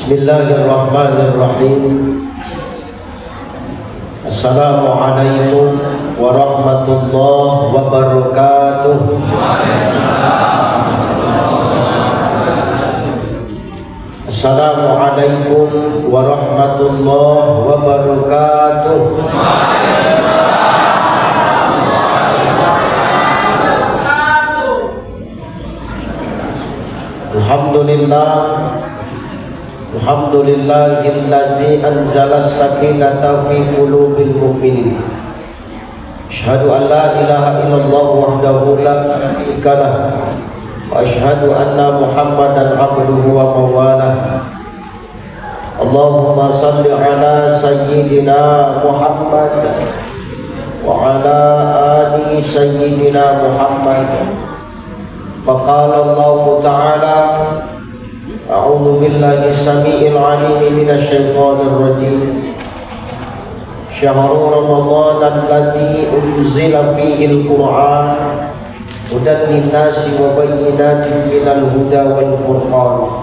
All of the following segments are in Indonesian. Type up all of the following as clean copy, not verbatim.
Bismillahirrahmanirrahim. Assalamualaikum warahmatullahi wabarakatuh. Assalamualaikum warahmatullahi wabarakatuh. Alhamdulillahillazi anzala as-sakinata fi qulubil mu'minin. Asyhadu an la ilaha illallah wahdahu la syarika lah wa asyhadu anna Muhammadan abduhu wa mawalah. Allahumma salli ala sayyidina Muhammad wa ala ali sayyidina Muhammad. Faqala Allah ta'ala A'udzu billahi as-sami'il 'alim minasy syaithanir rajim. Syahrul Ramadan alladzi unzila fihi al-Qur'an hudan lin-nasi wa bayyinatin minal huda wal furqan.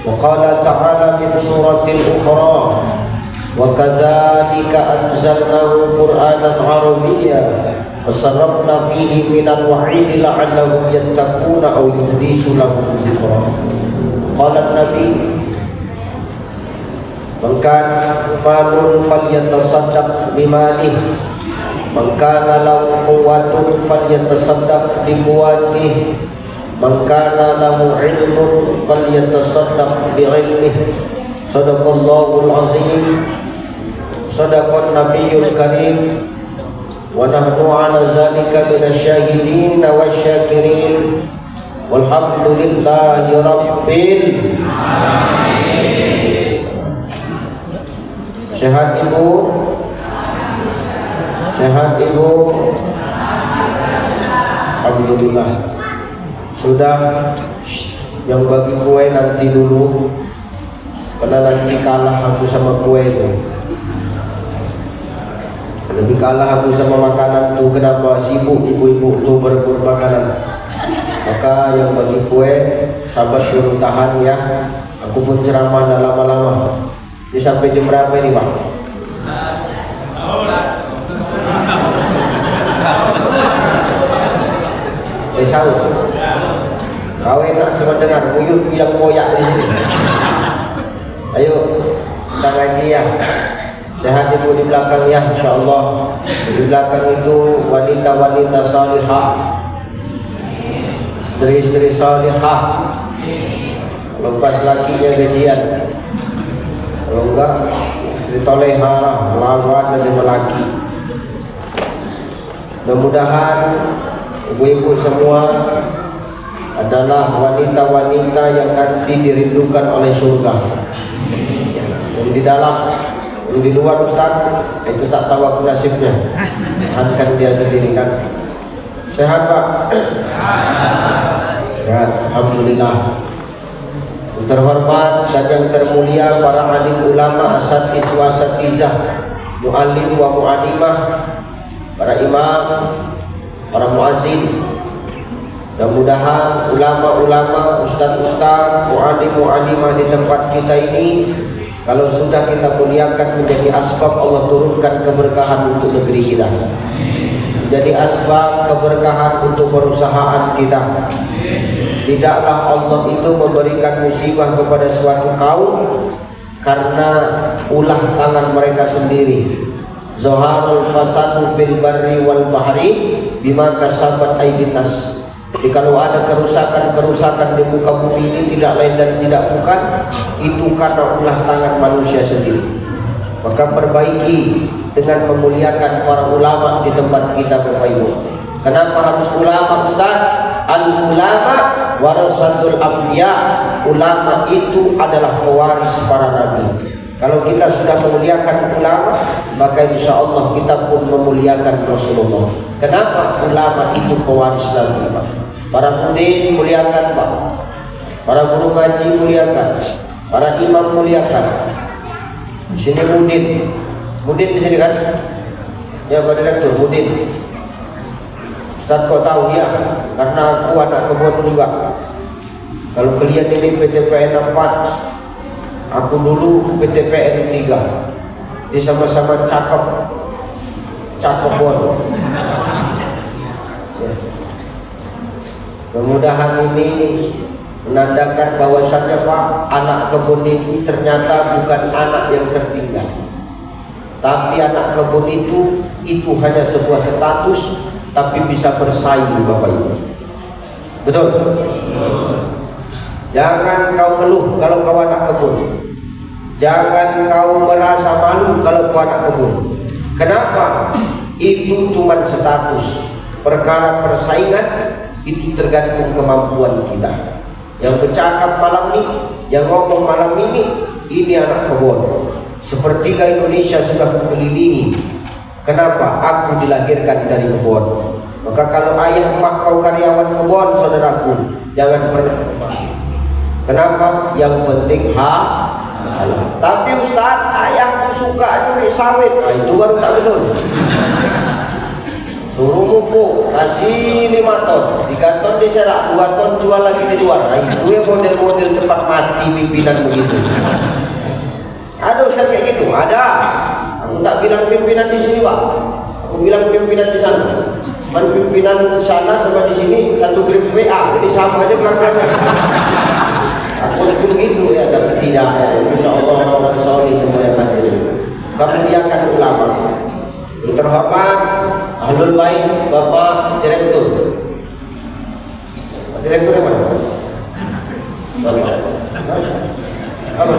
Wa qala ta'ala min suratil ukhra wa kadzalika anzalnahu Qur'anan 'arabiyyan fasarrafna fihi minal wa'idi la'allahum yattaquna aw yuhdisu lahum dzikra. Qala Nabi man kana malun falyatasaddaq bimalihi man kana lahu quwwatun falyatasaddaq biquwwatihi man kana lahu ilmun falyatasaddaq bi'ilmihi. Shadaqallahul azim. Shadaqan nabiyyul karim wa nahnu 'ala zalika minasyahidin wasyakirin. Walhamdulillahi rabbil alamin. Sehat ibu? Sehat ibu? Alhamdulillah. Sudah. Yang bagi kue nanti dulu, karena nanti kalah aku sama kue itu. Lebih kalah aku sama makanan tuh. Kenapa sibuk ibu-ibu tuh berebut makanan? Maka yang bagi kue sabar dulu, tahan ya. Aku pun ceramah dah lama-lama. Ini sampai jam berapa ini Pak? Sahur. Kau enak cuma dengar buyut yang koyak di sini. Ayo kita ngaji ya. Sehat ibu di belakang ya, insyaallah. Di belakang itu wanita-wanita salihah, istri-istri salihah. Kalau pas lakinya gajian, kalau enggak istri toleha, lawan aja lelaki. Mudah-mudahan ibu-ibu semua adalah wanita-wanita yang nanti dirindukan oleh surga. Yang di dalam, yang di luar Ustaz, itu tak tahu aku nasibnya. Hankan dia sendiri kan. Sehat Pak? Sehat, alhamdulillah. Terhormat dan yang termulia para alim ulama, asatiz wa asatizah, muallim wa muallimah, para imam, para muazzin. Mudah-mudahan ulama-ulama, ustaz-ustaz, muallim-muallimah di tempat kita ini, kalau sudah kita muliakan, menjadi asbab Allah turunkan keberkahan untuk negeri kita, menjadi asbab keberkahan untuk perusahaan kita. Tidaklah Allah itu memberikan musibah kepada suatu kaum karena ulah tangan mereka sendiri. Zaharul fasadu fil barri wal bahri bima kasabat aydin nas. Jadi kalau ada kerusakan-kerusakan di muka bumi ini, tidak lain dan tidak bukan itu karena ulah tangan manusia sendiri. Maka perbaiki dengan memuliakan para ulama di tempat kita, Bapak Ibu. Kenapa harus ulama Ustaz? Al-ulama warasatul anbiya. Ulama itu adalah pewaris para nabi. Kalau kita sudah memuliakan ulama, maka insya Allah kita pun memuliakan Rasulullah. Kenapa? Ulama itu pewaris nabi, Pak. Para mudin muliakan, Pak. Para guru ngaji muliakan. Para imam muliakan. Di sini mudin. Mudin di sini kan? Ya Pak Direktur, mudin. Ustaz kau tahu ya, karena aku anak kebun juga. Kalau kalian ini PTPN 4 Aku dulu PTPN 3. Dia sama-sama cakep bon. Kemudahan ini menandakan bahwasannya Pak, anak kebun itu ternyata bukan anak yang tertinggal, tapi anak kebun itu hanya sebuah status, tapi bisa bersaing Bapak Ibu. Betul? Jangan kau ngeluh kalau kau anak kebun. Jangan kau merasa malu kalau kau anak kebun. Kenapa? Itu cuma status. Perkara persaingan itu tergantung kemampuan kita. Yang bercakap malam ini, yang ngomong malam ini anak kebun. Sepertiga Indonesia sudah mengelilingi. Kenapa? Aku dilahirkan dari kebun. Maka kalau ayah emak kau karyawan kebun, saudaraku, jangan pernah. Kenapa? Yang penting halal. Tapi Ustaz, ayahku suka nyuri sawit. Nah, itu baru tak betul. Suruh pupuk, kasih 5 ton, 3 ton diserak, 2 ton jual lagi di luar. Nah, itu ya model-model cepat mati pimpinan begitu. Ada Ustaz kayak gitu? Ada. Aku tak bilang pimpinan di sini Pak, aku bilang pimpinan di sana. Pimpinan di sana sama di sini satu grup WA, jadi sama aja belakangnya. Aku pun gitu ya, tapi tidak ya. Insya Allah orang soleh semua yang hadir. Kemuliakan ulama. Yang terhormat Ahlul Bait Bapak Direktur. Direkturnya mana? Apa?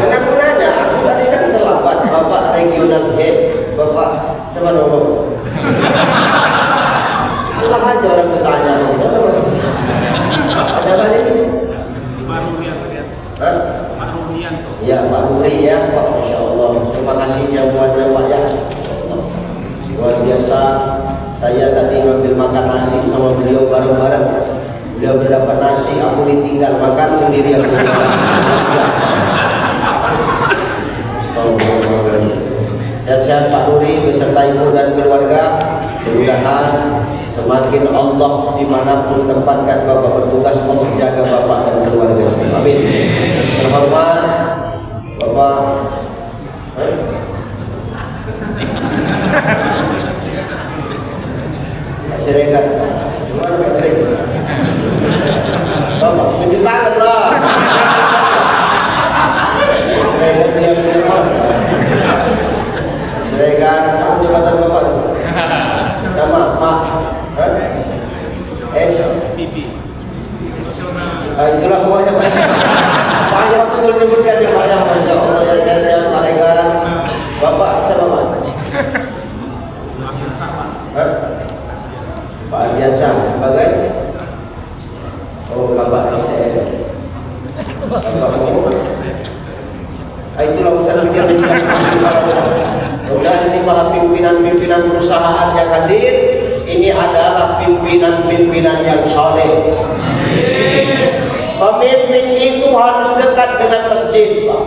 Karena aku nanya, aku tadi kan terlambat. Bapak Regional Head, Bapak siapa nama Bapak? Salah aja orang bertanya. Siapa ini? Pak Rurian. Pak Rurian. Ya, Pak Ruri ya, Pak. Masya Allah. Terima kasih jawabannya Pak ya. Luar biasa. Saya tadi ngambil makan nasi sama beliau bareng-bareng. Beliau berdapat nasi, aku ditinggal makan sendiri aku. Biasa. Astagfirullahaladzim. Sehat-sehat Pak Ruri beserta ibu dan keluarga. Mudah-mudahan semakin Allah dimanapun tempatkan Bapak bertugas, Allah jaga Bapak dan keluarga. Amin. Terhormat Bapak Pak Siregar. Gimana Pak Siregar? Bapak tunjuk tangan lah. Siregar, kamu jabatan Bapak sama Pak itulah pokoknya Pak. Pak yang betul menyebutkan ya Pak yang Masya Allah ya, saya sehat Pak Regar. Bapak siapa Pak? Pak Ardiansyah sebagai Bapak STM. Itulah usaha kita kemudian ini para pimpinan-pimpinan perusahaan yang hadir. Ini adalah pimpinan-pimpinan yang soleh. Pemimpin itu harus dekat dengan masjid Pak.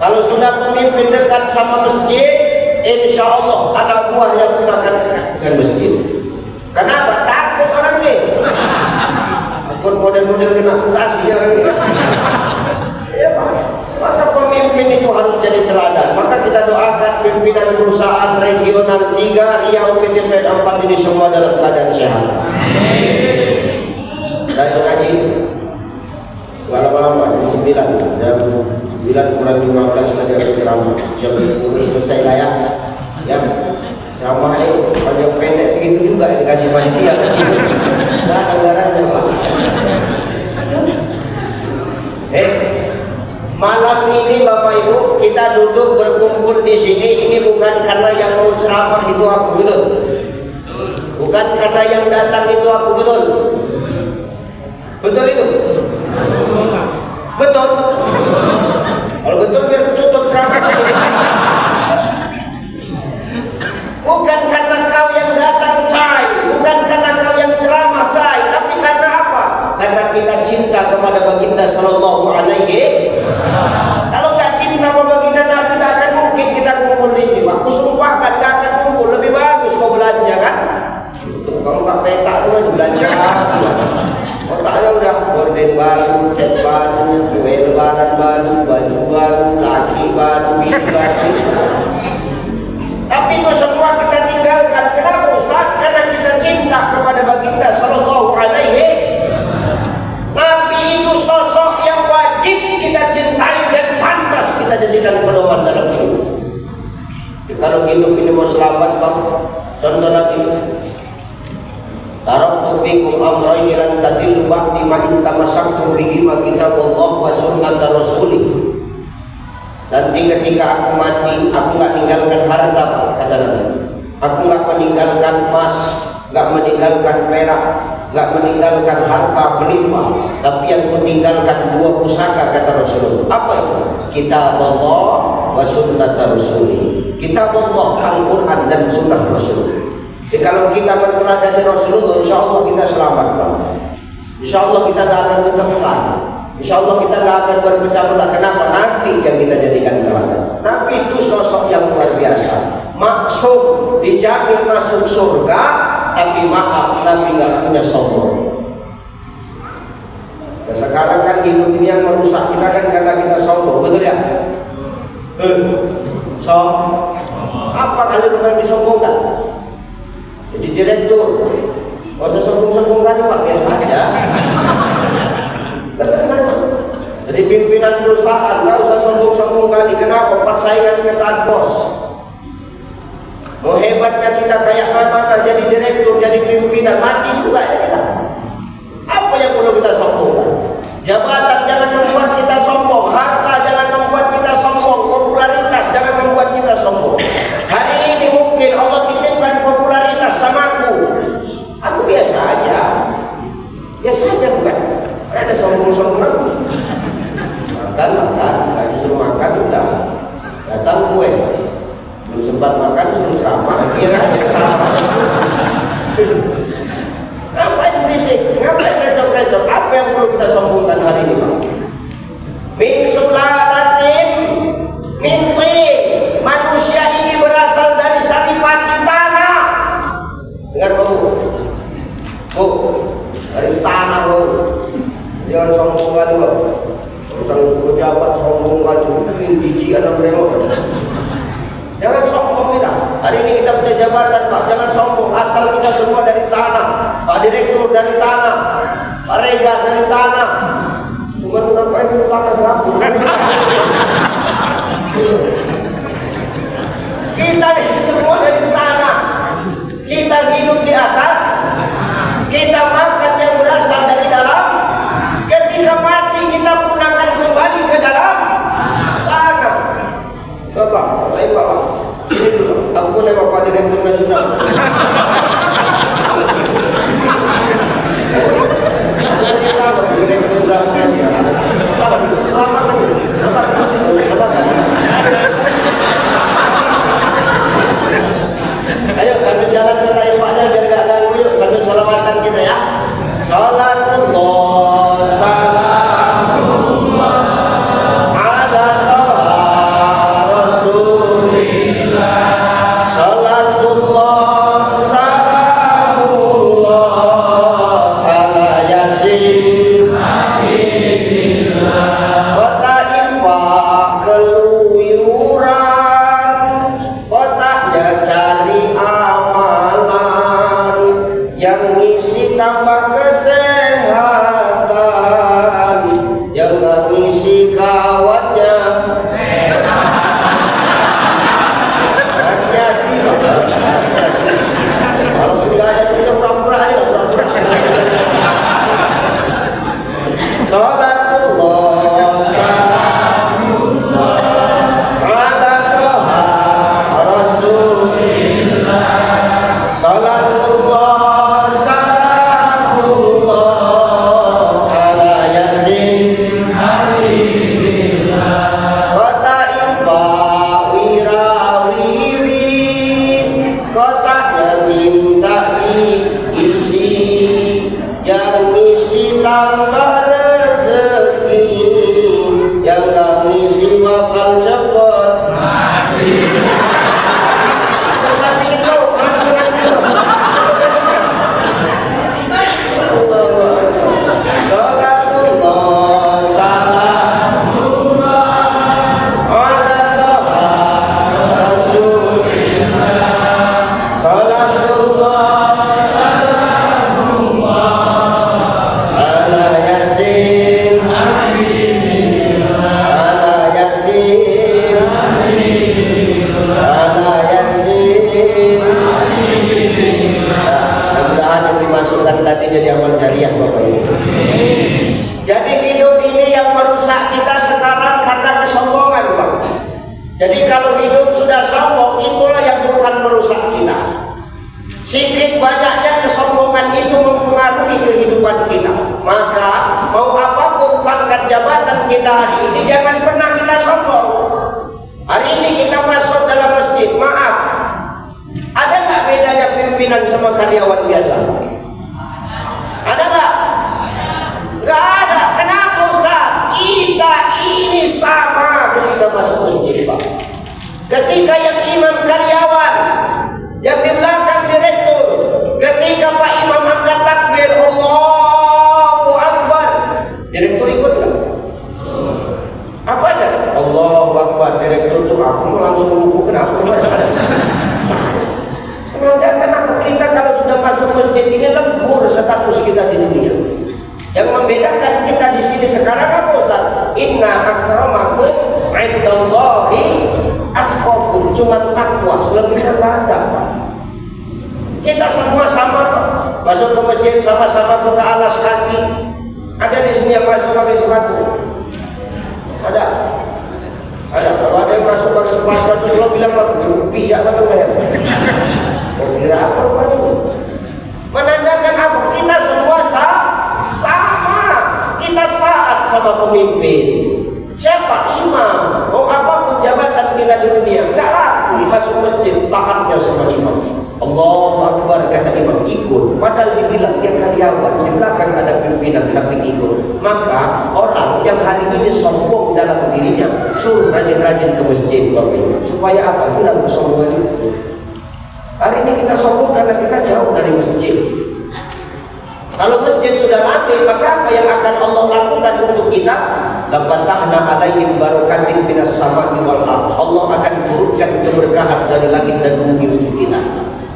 Kalau sudah pemimpin dekat sama masjid, insya Allah anak buahnya pun akan dekat dengan masjid. Kenapa? Takut orang ini. Takut model-model kena mutasi orang ini. Ya Pak. Maka pemimpin itu harus jadi teladan. Maka kita doakan pimpinan perusahaan regional 3 Riau PTPN 4 ini semua dalam keadaan sehat. Saya ngaji malam-malam jam 9 kurang 15 tadi aku ceramah. Jam 10 selesai lah ya. Ya. Ceramah ini panjang pendek segitu juga yang dikasih panitia. Nah, anggarannya Pak. Malam ini Bapak Ibu kita duduk berkumpul di sini. Ini bukan karena yang mau ceramah itu aku, betul? Bukan karena yang datang itu aku, betul? Betul itu? Betul? Kalau betul biar tutup ceramah. Bukan karena kau yang datang cai, bukan karena kau yang ceramah cai, tapi karena apa? Karena kita cinta kepada baginda Sallallahu Alaihi. Kalau nggak cinta sama baginda Nabi, tidak akan mungkin kita kumpul di sini. Aku sumpahkan nggak akan kumpul. Lebih bagus kau belanja kan? Kalau nggak petak semua belanja. Otaknya udah gorden baru, cat Contoh Nabi, taraktu fikum amrayni lan tadillu ba'di ma in tamassaktum bihi ma kitabullah wa sunnata rasulih. Nanti ketika aku mati, aku nggak meninggalkan harta, kata Nabi. Aku nggak meninggalkan emas, nggak meninggalkan perak, nggak meninggalkan harta berlimpah, tapi yang kutinggalkan dua pusaka, kata Rasulullah. Apa itu? Kitabullah wa sunnata rasulih. Kitabullah, Al-Quran dan sunnah Rasul. Jadi kalau kita menteladani Rasulullah, insya Allah kita selamat. Insya Allah kita nggak akan ditemukan. Insya Allah kita nggak akan berpecah belah. Kenapa? Nabi yang kita jadikan teladan. Nabi itu sosok yang luar biasa, maksum, dijamin masuk surga. Tapi maaf, Nabi nggak punya sombong. Ya, sekarang kan hidup ini yang merusak kita kan karena kita sombong, betul ya? Apa kalian bukan disombongkan? Jadi direktur, nggak usah sombong-sombong kan Pak, biasa aja. Jadi pimpinan perusahaan nggak usah sombong-sombong kali. Kenapa? Persaingan ketat bos. Mau hebatnya kita kayak mana jadi direktur, jadi pimpinan, mati juga ya kita. Apa yang perlu kita sombongkan? Jabatan jangan membuat kita sombong, harta jangan membuat kita sombong, popularitas jangan membuat kita sombong. Hari ini mungkin Allah titipkan popularitas sama aku biasa aja, bukan? Ada sombong-sombong. Makan, nggak disuruh makan udah datang kue, belum sempat makan suruh ceramah, kira aja ceramah. Ngapain berisik? Ngapain kacau-kacau? Apa yang perlu kita sombongkan hari ini, Pak? Min sulalatin min tin. Manusia ini berasal dari saripati tanah. Dengar kamu, dari tanah kamu. Jangan sombong kali, Pak. Tentang pejabat sombong kali, jijik anak mereka. Jangan sombong kita. Hari ini kita punya jabatan, Pak. Jangan sombong. Asal kita semua dari tanah. Pak Direktur dari tanah. Pak Rega dari tanah. Cuma ngapain itu tanah berapa? Kita semua dari tanah. Kita hidup di atas. Kita makan yang berasal dari dalam. Ketika mati kita pun akan kembali ke dalam tanah. Bapak, baik Bapak. Ini dulu. Aku nih Bapak Direktur Nasional. Kita Direktur Nasional. Ayo sambil jalan ke Taifahnya biar gak ganggu, yuk sambil sholawatan kita ya. Salatullah salamullah ala taha rasulillah. Salatullah salamullah ala yasin habibillah. Kota infak keluyuran, kotaknya cari amalan yang ngisi tambah kesehatan, yang ngisi kawannya hati-hati. Kalau tidak ada kita pura-pura aja, pura-pura. Salatullah salamullah ala taha rasulillah. Salatullah salamullah ala yasin habibillah. Kota infak wirawiwi, kotaknya minta diisi, yang isi tambah rezeki, yang gak ngisi bakal cepet mati. Masih itu, Salatullah salamullah ala taha rasulillah. Salatullah salamullah ala yasin habibillah. Ala yasin habibillah. Ala yasin habibillah. jadi amal jariah Bapak Ibu. Jadi hidup ini yang merusak kita sekarang karena kesombongan Pak. Jadi kalau hidup sudah sombong, itulah yang bukan merusak kita. Sedikit banyaknya kesombongan itu mempengaruhi kehidupan kita. Maka mau apapun pangkat jabatan kita hari ini, jangan pernah kita sombong. Hari ini kita masuk dalam masjid, maaf, ada nggak bedanya pimpinan sama karyawan biasa? Ada nggak? Nggak ada. Kenapa Ustaz? Kita ini sama ketika masuk masjid Pak. Ketika yang imam karyawan, yang di belakang direktur, ketika Pak Imam angkat takbir Allahu Akbar, direktur ikut nggak? Apa ada? Allahu Akbar, direktur tuh aku langsung lupa kenapa? Menandakan apa? Kita kalau sudah masuk masjid ini lembur status kita di dunia. Yang membedakan kita di sini sekarang apa Ustaz? Inna akramakum indallahi atqakum, cuma takwa, selebihnya ada Pak. Kita semua sama Pak. Masuk ke masjid sama-sama buka alas kaki. Ada di sini yang masuk pakai sepatu? Ada. Ada. Kalau ada yang masuk pakai sepatu itu selalu bilang pijak atau leher. Kira apa Pak ini? Menandakan apa? Kita semua sama. Kita taat sama pemimpin. Siapa imam? Mau apapun jabatan kita di dunia, enggak laku masuk masjid taatnya sama imam. Allahu Akbar kata imam ikut. Padahal dibilang dia karyawan, di belakang ada pimpinan tapi ikut. Maka orang yang hari ini sombong dalam dirinya suruh rajin-rajin ke masjid Bapak. Supaya apa? Hilang kesombongan itu. Hari ini kita sombong karena kita jauh dari masjid. Kalau masjid sudah ramai, maka apa yang akan Allah lakukan untuk kita? Lafatahna alaihim barakatin minas sama'i wal ardh. Allah akan turunkan keberkahan dari langit dan bumi untuk kita.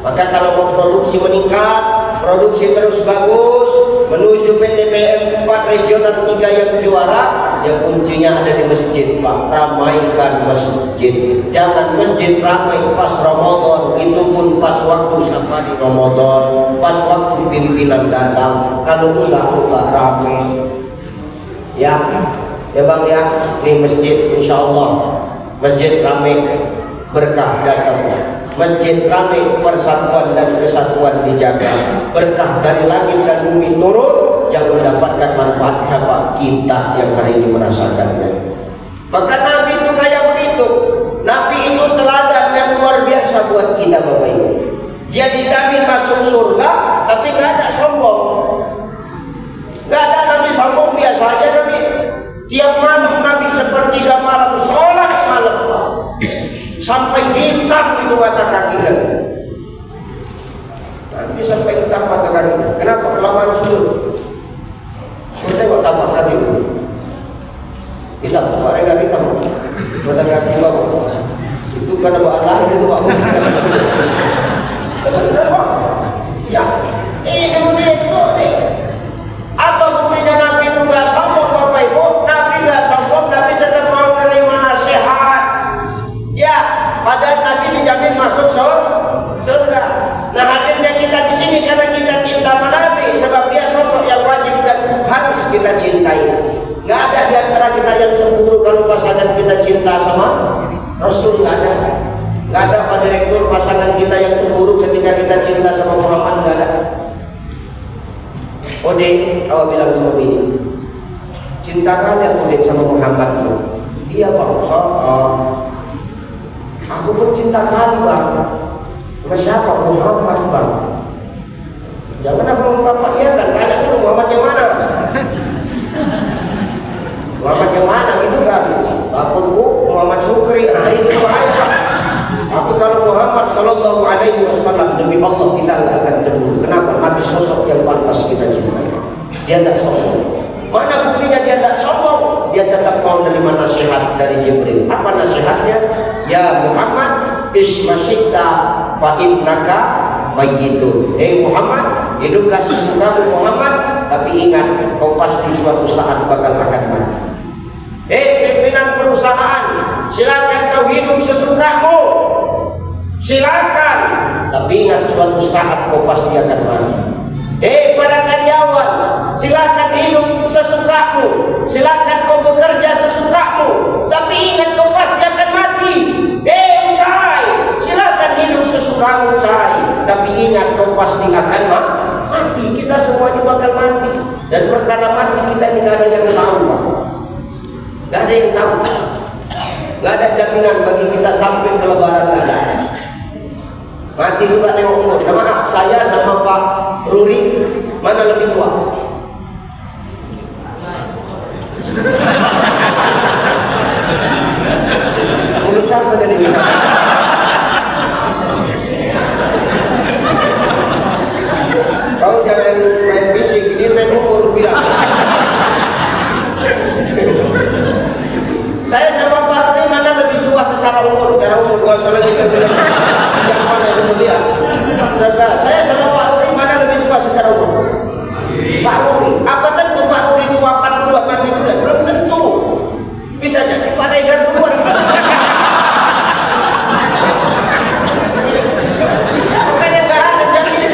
Maka kalau mau produksi meningkat, produksi terus bagus, menuju PTPM 4 regional 3 yang juara, ya kuncinya ada di masjid Pak. Ramaikan masjid. Jangan masjid ramai pas Ramadan, itu pun pas waktu safari Ramadan, pas waktu pimpinan datang. Kalau enggak ramai. Ya Bang ya, ini masjid insya Allah. Masjid ramai, berkah datang. Masjid ramai, persatuan dan kesatuan dijaga. Berkah dari langit dan bumi turun, yang mendapatkan manfaat siapa? Kita yang hari ini merasakannya. Maka Nabi itu kayak begitu. Nabi itu teladan yang luar biasa buat kita Bapak Ibu. Dia dijamin masuk surga, tapi nggak ada sombong. Nggak ada Nabi sombong, biasa aja Nabi. Tiap malam Nabi sepertiga malam sholat malam Pak. Sampai hitam itu mata kakinya. Nabi sampai hitam mata kakinya. Kenapa? Kelamaan sujud. Tengok tapak kaki itu. Hitam, mereka hitam. Mata kaki bawah. Itu karena bahan lahir itu Pak. Ya, ini kemudian itu nih. Apa buktinya Nabi itu nggak sombong Bapak Ibu? Nabi nggak sombong, Nabi tetap mau menerima nasihat. Ya, padahal Nabi dijamin masuk surga. Nah hadirnya kita di sini karena kita cinta sama Nabi, sebab dia sosok yang wajib dan harus kita cintai. Nggak ada di antara kita yang cemburu kalau pasangan kita cinta sama Rasul, nggak ada. Nggak ada Pak Direktur pasangan kita yang cemburu ketika kita cinta sama Muhammad, nggak ada. Ode, awak bilang sama ini, cinta kalian Ode sama Muhammad tuh? Iya Pak. Aku pun cinta kali Bang. Sama siapa? Muhammad Bang. Jangan apa Bapak iya kan, tanya dulu Muhammad yang mana? Muhammad yang mana gitu kan? Takutku Muhammad Sukri, itu bahaya Pak. Tapi kalau Muhammad Sallallahu Alaihi Wasallam, demi Allah kita nggak akan cemburu. Kenapa? Nabi sosok yang pantas kita cintai. Dia tidak sombong. Mana buktinya dia tidak sombong? Dia tetap mau menerima nasihat dari Jibril. Apa nasihatnya? Ya Muhammad, ismasyikta fa innaka mayyitun. Muhammad, hiduplah sesukamu Muhammad, tapi ingat kau pasti suatu saat bakal akan mati. Pimpinan perusahaan, silakan kau hidup sesukamu, silakan, tapi ingat suatu saat kau pasti akan mati. Para karyawan, silakan hidup sesukamu, silakan kau bekerja sesukamu, tapi ingat kau pasti akan mati. Cai, silakan hidup sesukamu cai, tapi ingat kau pasti akan mati. Kita semuanya bakal mati, dan perkara mati kita ini gak ada yang tahu, gak ada yang tahu, gak ada jaminan bagi kita sampai ke lebaran, gak ada. Mati juga nengok umur. Sama saya sama Pak Ruri, mana lebih tua? Mulut siapa tadi? Kau jangan main bisik, ini main umur bilang. Saya sama Pak Ruri mana lebih tua secara umur? Secara umur, gak usah lagi bilang. Yang mana yang mulia? Saya sama Pak Ruri mana lebih tua secara umur? Pak Ruri. Apa tentu Pak Ruri itu wafat duluan, mati duluan? Belum tentu. Bisa jadi Pak Regar duluan. Makanya nggak ada jaminan.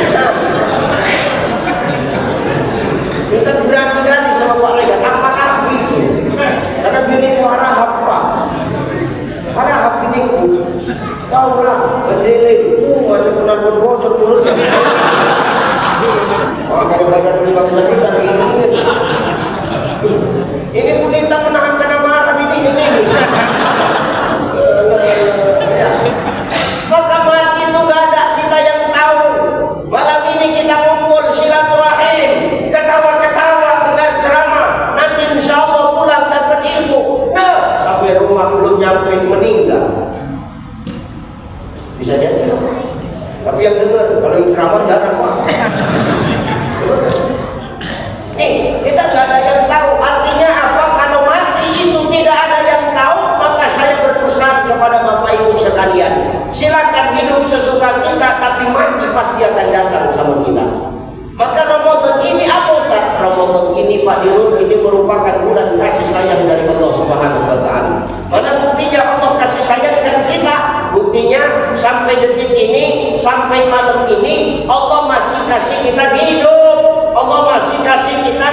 Bisa berani-berani sama Pak Regar. Apa aku itu? Karena bini harahap Pak. Harahap biniku. Kau lah berdiri, macam benar berbocor mulutnya. Kalau badan nggak bisa ini pun kita menahan kena marah ini. Maka mati itu nggak ada kita yang tahu. Malam ini kita ngumpul silaturahim, ketawa-ketawa dengar ceramah. Nanti insya Allah pulang dan berilmu. Nah, sampai rumah belum nyampe meninggal. Bisa jadi, tapi yang dengar kalau yang ceramah jarang Pak. Nih, kita nggak ada yang tahu. Artinya apa? Kalau mati itu tidak ada yang tahu, maka saya berpesan kepada Bapak Ibu sekalian, silakan hidup sesuka kita, tapi mati pasti akan datang sama kita. Maka Ramadan ini apa Ustaz? Ramadan ini Pak Dirut, ini merupakan bulan kasih sayang dari Allah Subhanahu wa Ta'ala. Mana buktinya Allah kasih sayangkan kita? Buktinya sampai detik ini, sampai malam ini, Allah masih kasih kita hidup, Allah masih kasih kita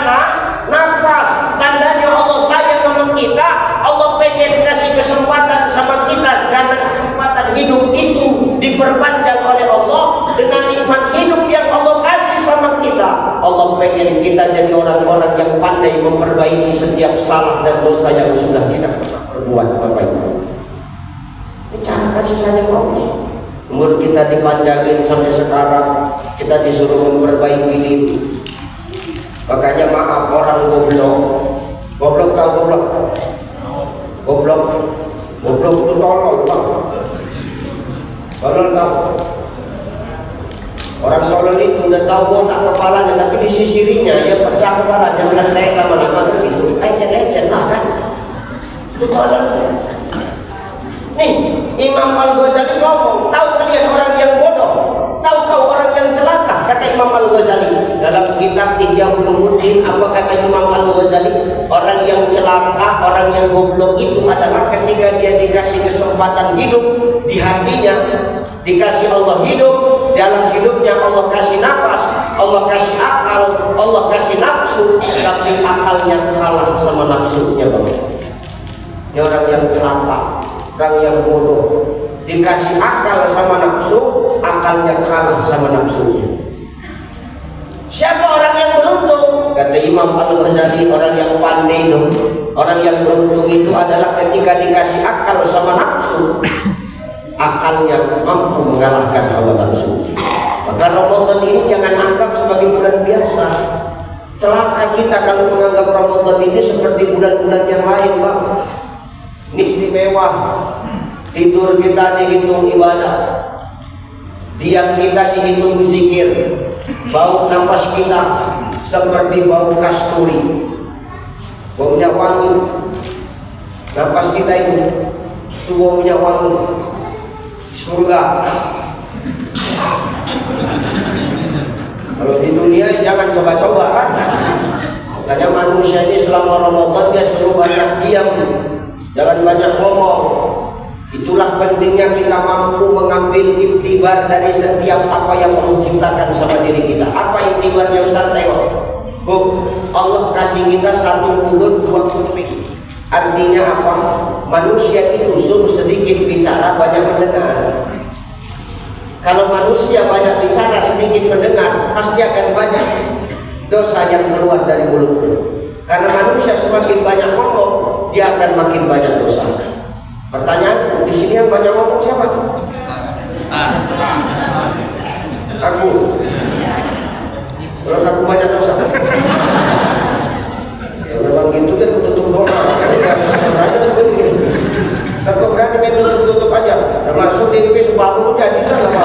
nafas. Tandanya Allah sayang sama kita, Allah pengen kasih kesempatan sama kita, karena kesempatan hidup itu diperpanjang oleh Allah dengan nikmat hidup yang Allah kasih sama kita. Allah pengen kita jadi orang-orang yang pandai memperbaiki setiap salah dan dosa yang sudah kita perbuat, Bapak Ibu. Ini cara kasih sayang Allah. Umur kita dipanjangin sampai sekarang, kita disuruh memperbaiki diri. Makanya maaf orang goblok. Goblok tahu goblok? Goblok. Goblok itu tolol, Pak. Tolol tahu. Orang tolol itu udah tahu botak kepalanya, tapi disisirinya ya pecah kepalanya, melentek lama-lama begitu. Ecen-ecen lah kan. Itu tolol. Nih, Imam Al-Ghazali ngomong, tahu kalian orang yang bodoh? Tahu kau orang yang celaka? Kata Imam Al-Ghazali dalam kitab Ihya Ulumuddin, apa kata Imam Al-Ghazali? Orang yang celaka, orang yang goblok itu adalah ketika dia dikasih kesempatan hidup di hatinya, dikasih Allah hidup, dalam hidupnya Allah kasih nafas, Allah kasih akal, Allah kasih nafsu, tapi akalnya kalah sama nafsunya, Bang. Ini orang yang celaka, orang yang bodoh, dikasih akal sama nafsu, akalnya kalah sama nafsunya. Siapa orang yang beruntung? Kata Imam Al-Ghazali, orang yang pandai itu, orang yang beruntung itu adalah ketika dikasih akal sama nafsu, akalnya mampu mengalahkan hawa nafsu. Maka Ramadan ini jangan anggap sebagai bulan biasa. Celaka kita kalau menganggap Ramadan ini seperti bulan-bulan yang lain, Pak. Ini istimewa. Tidur kita dihitung ibadah, diam kita dihitung zikir, bau nafas kita seperti bau kasturi, baunya wangi. Nafas kita itu baunya wangi. Surga. Kalau di dunia jangan coba-coba kan. Makanya manusia ini selama Ramadan dia suruh banyak diam, jangan banyak ngomong. Itulah pentingnya kita mampu mengambil iktibar dari setiap apa yang Allah ciptakan sama diri kita. Apa iktibarnya Ustaz? Tengok. Allah kasih kita satu mulut, dua kuping. Artinya apa? Manusia itu suruh sedikit bicara, banyak mendengar. Kalau manusia banyak bicara, sedikit mendengar, pasti akan banyak dosa yang keluar dari mulutnya. Karena manusia semakin banyak ngomong, dia akan makin banyak dosa. Pertanyaan, di sini yang banyak ngomong siapa? Aku. Terus aku banyak dosa. Ya, memang gitu kan, tutup doa. Kan begini. Kalau berani main tutup aja, termasuk di TV separuh jadi kan apa?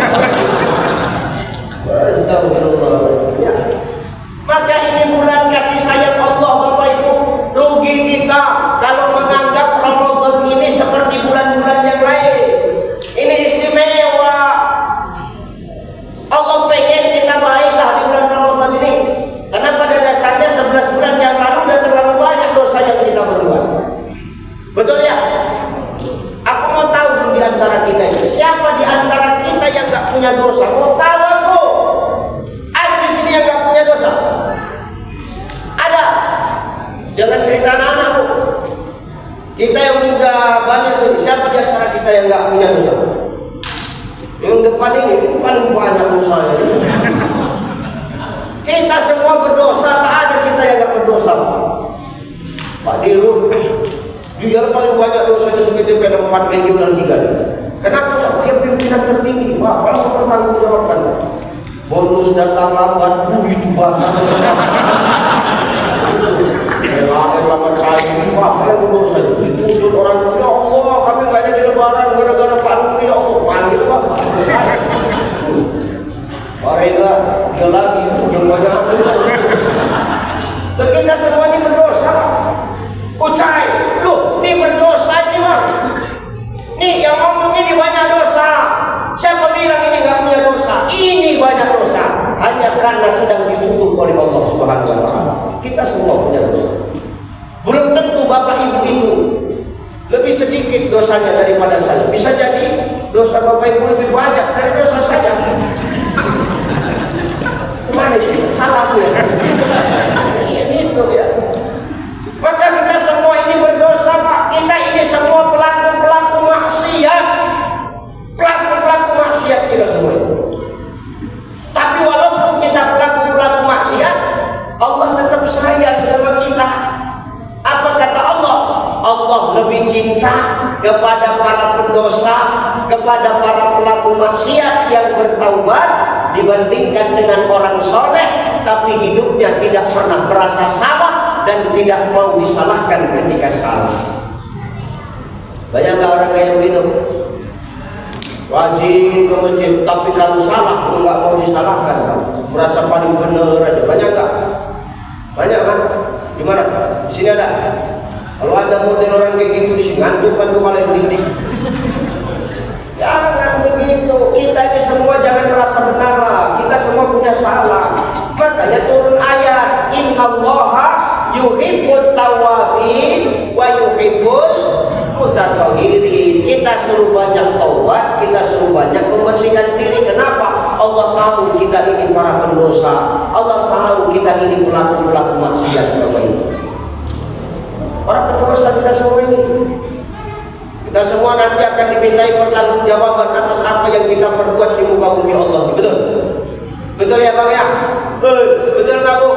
Astagfirullah. Ya. Maka ini bulan kasih sayang Allah, Bapak Ibu. Rugi kita kalau menganggap Ramadan ini seperti bulan-bulan yang lain. Ini istimewa. Allah pengen kita baiklah di bulan Ramadan ini. Karena pada dasarnya 11 bulan yang lalu sudah terlalu banyak dosa yang kita berbuat. Betul ya? Aku mau tahu dulu di antara kita ini, siapa di antara kita yang gak punya dosa? Mau tahu aku? Ada di sini yang gak punya dosa? Ada. Jangan cerita anak-anak, Bu. Kita yang udah banyak ini, siapa di antara kita yang gak punya dosa? Yang depan ini paling banyak dosanya. Kita semua berdosa, tak ada kita yang gak berdosa. Pak Dirut, dia paling banyak dosanya seperti pada 4 regional 3. Kenapa? Dia pimpinan tertinggi. Wah, kalau bertanggung jawabkan. Bonus datang lambat, itu bahasa. Lambat saya, wah, saya berdosa. Dituntut orang, ya Allah, kami nggak jadi lebaran gara-gara pandemi, ya Allah, panggil Pak. Mereka dia lagi udah banyak dosa. Dan kita semuanya berdosa. Ucai, lu, ini berdosa ini Bang. Nih yang ngomong ini banyak dosa. Siapa bilang ini nggak punya dosa? Ini banyak dosa. Hanya karena sedang ditutup oleh Allah Subhanahu Wa Taala. Kita semua punya dosa. Belum tentu Bapak Ibu itu lebih sedikit dosanya daripada saya. Bisa jadi dosa Bapak Ibu lebih banyak dari dosa saya. Cuman ini salah ya. Gitu ya. Maka kita semua ini berdosa, Pak. Kita ini semua pelaku-pelaku maksiat. Pelaku-pelaku maksiat kita semua. Tapi walaupun kita pelaku-pelaku maksiat, Allah tetap sayang sama kita. Apa kata Allah? Allah lebih cinta kepada para pendosa, kepada para pelaku maksiat yang bertaubat dibandingkan dengan orang soleh tapi hidupnya tidak pernah merasa salah dan tidak mau disalahkan ketika salah. Banyak nggak orang kayak begitu? Wajib ke masjid, tapi kalau salah nggak mau disalahkan, merasa paling benar aja. Banyak nggak? Banyak kan? Di mana? Di sini ada. Kalau ada model orang kayak gitu di sini, ngantukkan kepala yang dinding. Jangan begitu. Kita ini semua jangan merasa benar lah. Kita semua punya salah. Makanya turun ayat, Innallaha yuhibbut tawabin wa yuhibbul mutatahhirin. Kita suruh banyak taubat, kita suruh banyak membersihkan diri. Kenapa? Allah tahu kita ini para pendosa. Allah tahu kita ini pelaku-pelaku maksiat. Para pendosa kita semua ini. Kita semua nanti akan dimintai pertanggungjawaban atas apa yang kita perbuat di muka bumi Allah. Betul? Betul ya Bang ya? Betul nggak Bu?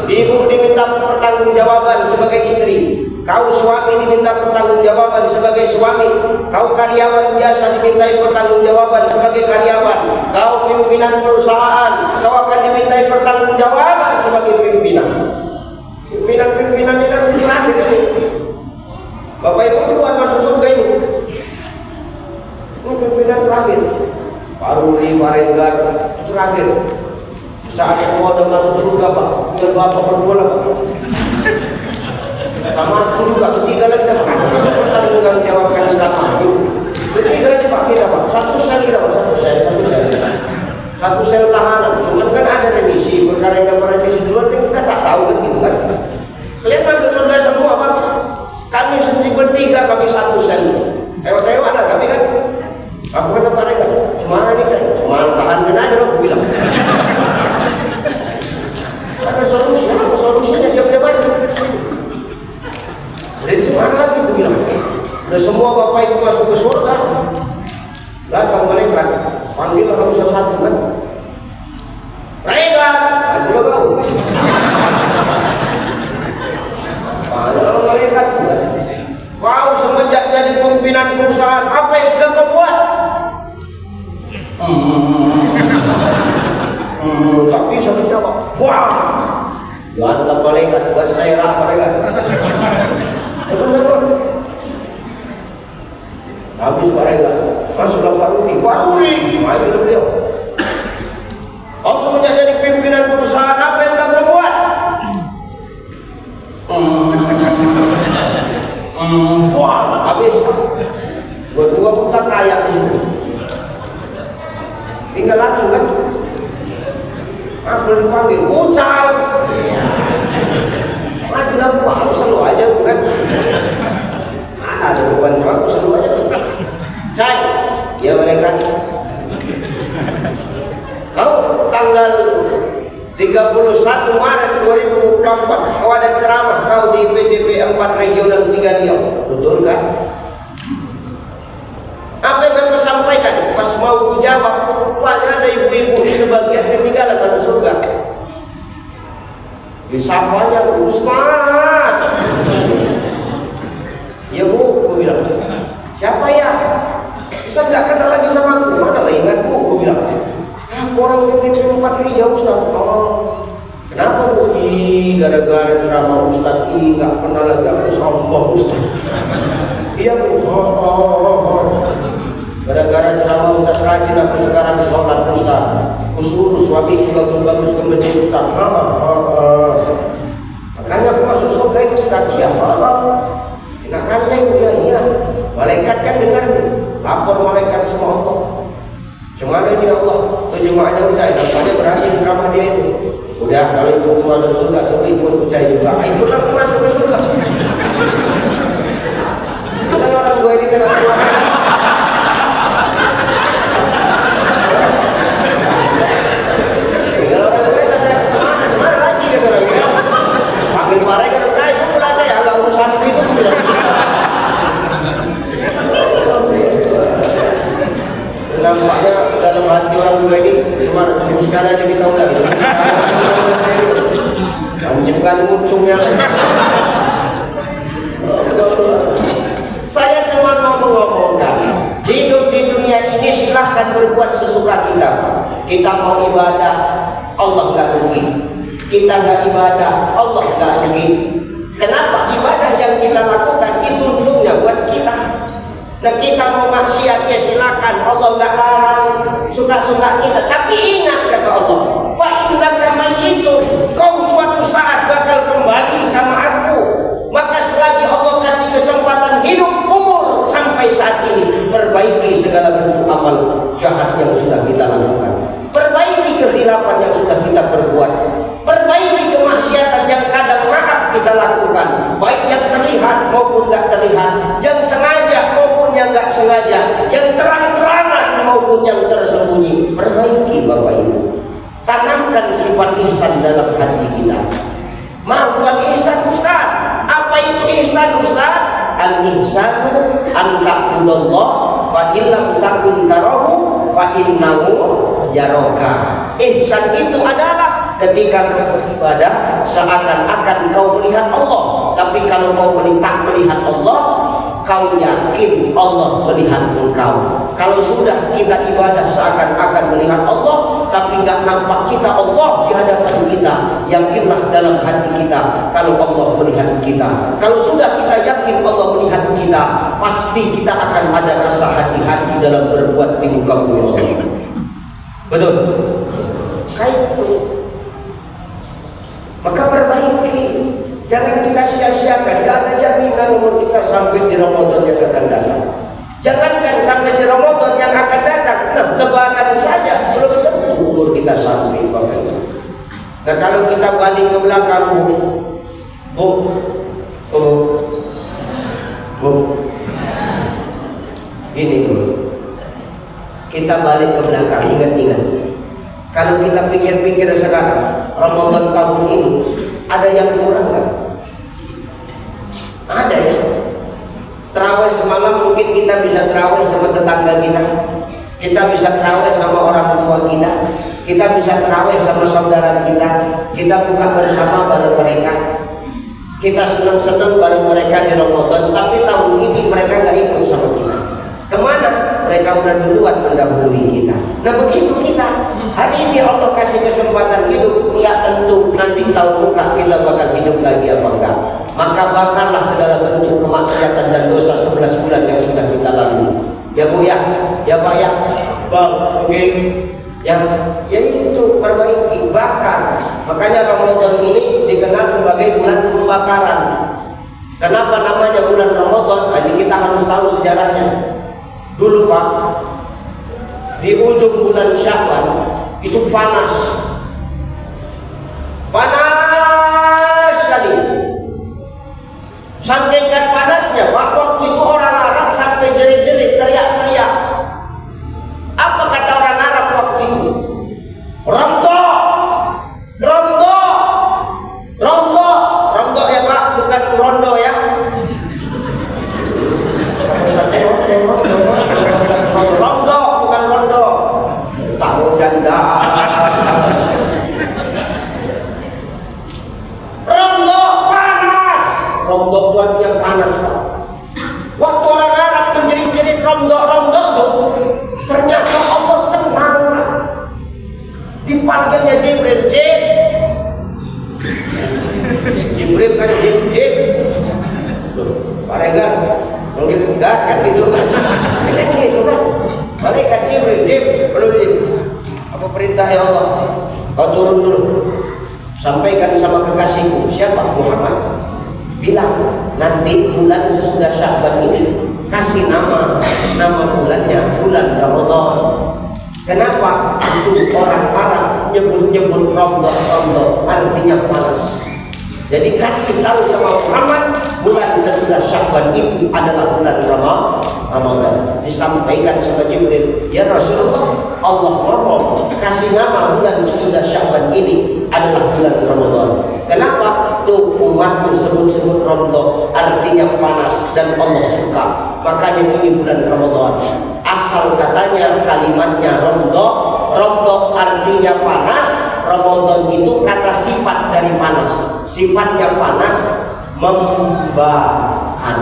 Ibu diminta pertanggungjawaban sebagai istri. Kau suami diminta pertanggungjawaban sebagai suami. Kau karyawan biasa dimintai pertanggungjawaban sebagai karyawan. Kau pimpinan perusahaan, kau akan dimintai pertanggungjawaban sebagai pimpinan. Pimpinan ini nanti terakhir ini. Bapak Ibu keluar masuk surga ini. Ini pimpinan terakhir. Paruri, Paregar, itu terakhir. Saat semua udah masuk surga Pak, tinggal Bapak berdua lah Pak. Sama aku juga, ketiga lagi Pak. Aku juga pertanggungjawabkan sama. Ketiga lagi Pak kita Pak, satu sel kita Pak, satu sel tahanan. Cuman kan ada remisi, perkara yang dapat remisi duluan kita tak tahu kan gitu kan. Kalian masuk surga semua Pak. Kami sendiri bertiga, kami satu sel. Ewa-ewa ada kami kan. Aku kata Pak Rega, semana nih saya, semana tahan aja aku bilang. Ada solusinya diam-diam aja. Jadi semana lagi aku bilang. Dan semua bapak itu masuk ke surga. Datang malaikat, panggil kalau bisa satu kan. Rega, aja lo bau. Kalau malaikat juga. Kau semenjak jadi pimpinan perusahaan, apa yang sudah kau buat? Tak bisa menjawab. Wah, jangan malaikat, berserah malaikat. Habis malaikat, masuklah Pak Rudi, maju beliau. Kau semenjak jadi pimpinan perusahaan, apa yang kau buat? Wah, habis. Berdua pun tak kaya itu. Tinggal aku kan. Aku dipanggil Ucal. Maju lah, aku selalu aja bukan. Ada beban aku selalu aja. Cai, ya mereka. Kau tanggal 31 Maret 2024 kau ada ceramah kau di PTP 4 Regional 3 Riau, betul kan? Apa yang kau sampaikan? Pas mau ku jawab, rupanya ada ibu-ibu di sebagian ketinggalan masuk surga. Disapanya Ustaz. Ya Bu, ku bilang. Siapa ya? Ustaz gak kenal lagi sama aku. Mana lah ingat Bu, ku bilang. Aku orang PTP 4 Riau Ustaz. Oh, kenapa Bu? Gara-gara ceramah Ustaz gak kenal lagi aku sombong Ustaz. Iya Bu. Gara-gara ceramah Ustaz rajin aku sekarang sholat Ustaz. Kusuruh suamiku bagus-bagus ke masjid Ustaz. Makanya aku masuk surga itu Ustaz. Iya enakannya itu ya iya. Malaikat kan dengar lapor malaikat sama Allah. Cuma ini Allah tuh jemaahnya percaya nampaknya berhasil ceramah dia itu. Udah kalau ikut masuk surga semua ikut percaya juga. Ikutlah aku masuk ke surga. Kalau orang gue ini tengah tua. Kalau orang gue tanya semana lagi kata orang dia. Panggil marah kan percaya itu mulai saya agak urusan itu bilang. Nampaknya dalam hati orang tua ini cuma sekali aja kita udah gitu. Menciptakan muncungnya. Saya cuma mau mengomongkan hidup di dunia ini silahkan berbuat sesuka kita. Kita mau ibadah, Allah gak rugi. Kita gak ibadah, Allah gak rugi. Kenapa? Ibadah yang kita lakukan itu untungnya buat kita. Nah kita mau maksiat ya silakan, Allah nggak larang, suka-suka kita. Tapi ingat kata Allah, fa innaka mayyitun, kau suatu saat bakal kembali sama aku. Maka selagi Allah kasih kesempatan hidup umur sampai saat ini, perbaiki segala bentuk amal jahat yang sudah kita lakukan, perbaiki kehilapan yang sudah kita perbuat, perbaiki kemaksiatan yang kadang maaf kita lakukan, baik yang terlihat maupun nggak terlihat, yang sengaja maupun yang nggak sengaja, yang terang-terangan maupun yang tersembunyi. Perbaiki Bapak Ibu, tanamkan sifat ihsan dalam hati kita. Mahal ihsan Ustaz. Apa itu ihsan Ustaz? Al-ihsanu an ta'budallah fa illam takun tarahu fa innahu yaraka. Ihsan itu adalah ketika kau beribadah seakan-akan kau melihat Allah, tapi kalau kau tak melihat Allah, kau yakin Allah melihat engkau. Kalau sudah kita ibadah seakan-akan melihat Allah, tapi nggak nampak kita Allah di hadapan kita, yakinlah dalam hati kita kalau Allah melihat kita. Kalau sudah kita yakin Allah melihat kita, pasti kita akan ada rasa hati-hati dalam berbuat di muka bumi Allah. Betul? Kayak itu. Maka perbaiki, jangan kita sia-siakan. Gak ada jaminan umur kita sampai di Ramadan yang akan datang. Jangankan sampai di Ramadan yang akan datang, lebaran saja belum tentu umur kita sampai Bapak Ibu. Nah kalau kita balik ke belakang, Bu, Gini dulu, kita balik ke belakang, ingat-ingat. Kalau kita pikir-pikir sekarang, Ramadan tahun ini ada yang kurang nggak? Ada ya. Terawih semalam mungkin kita bisa terawih sama tetangga kita bisa terawih sama orang tua kita bisa terawih sama saudara kita buka bersama bareng mereka, kita senang-senang bareng mereka di Ramadan. Tapi tahun ini mereka nggak ikut sama kita. Kemana? Mereka udah duluan mendahului kita. Nah begitu kita hari ini Allah kasih kesempatan hidup, nggak tentu nanti tahun muka kita bakal hidup lagi apa enggak. Maka bakarlah segala bentuk kemaksiatan dan dosa 11 bulan yang sudah kita lalui. Ya Bu ya, ya Pak ya, Bang, oke. Yang itu perbaiki, bakar. Makanya Ramadan ini dikenal sebagai bulan pembakaran. Kenapa namanya bulan Ramadan? Jadi kita harus tahu sejarahnya. Dulu Pak, di ujung bulan Syawal itu panas sekali. Saking panasnya Pak, waktu itu orang Arab sampai jerit-jerit, teriak-teriak. Apa kata orang Arab waktu itu? Romdo, romdo, romdo, romdo ya Pak, bukan rondo ya. Romdo, bukan rondo. Tahu janda. Romdo panas. Romdo itu artinya panas Pak. Waktu orang Arab menjerit-jerit romdo tuh, ternyata Allah senang. Dipanggilnya Jibril, Jibril kan Jib. Pak Regar, mungkin enggak kan gitu kan? Kan gitu kan? Mereka Jibril, apa perintah ya Allah? Kau turun dulu, sampaikan sama kekasihku. Siapa? Muhammad. Bilang nanti bulan sesudah Sya'ban ini kasih nama bulannya bulan Ramadan. Kenapa? Itu orang Arab nyebut Ramadan artinya panas. Jadi kasih tahu sama Muhammad bulan sesudah Sya'ban itu adalah bulan Ramadan. Disampaikan sama Jibril, ya Rasulullah, Allah ngomong kasih nama bulan sesudah Sya'ban ini adalah bulan Ramadan. Kenapa? Tuh umatmu sebut-sebut Ramadan artinya panas dan Allah suka. Makanya ini bulan Ramadan. Asal katanya kalimatnya Ramadan artinya panas. Ramadan itu kata sifat dari panas. Sifatnya panas membakar.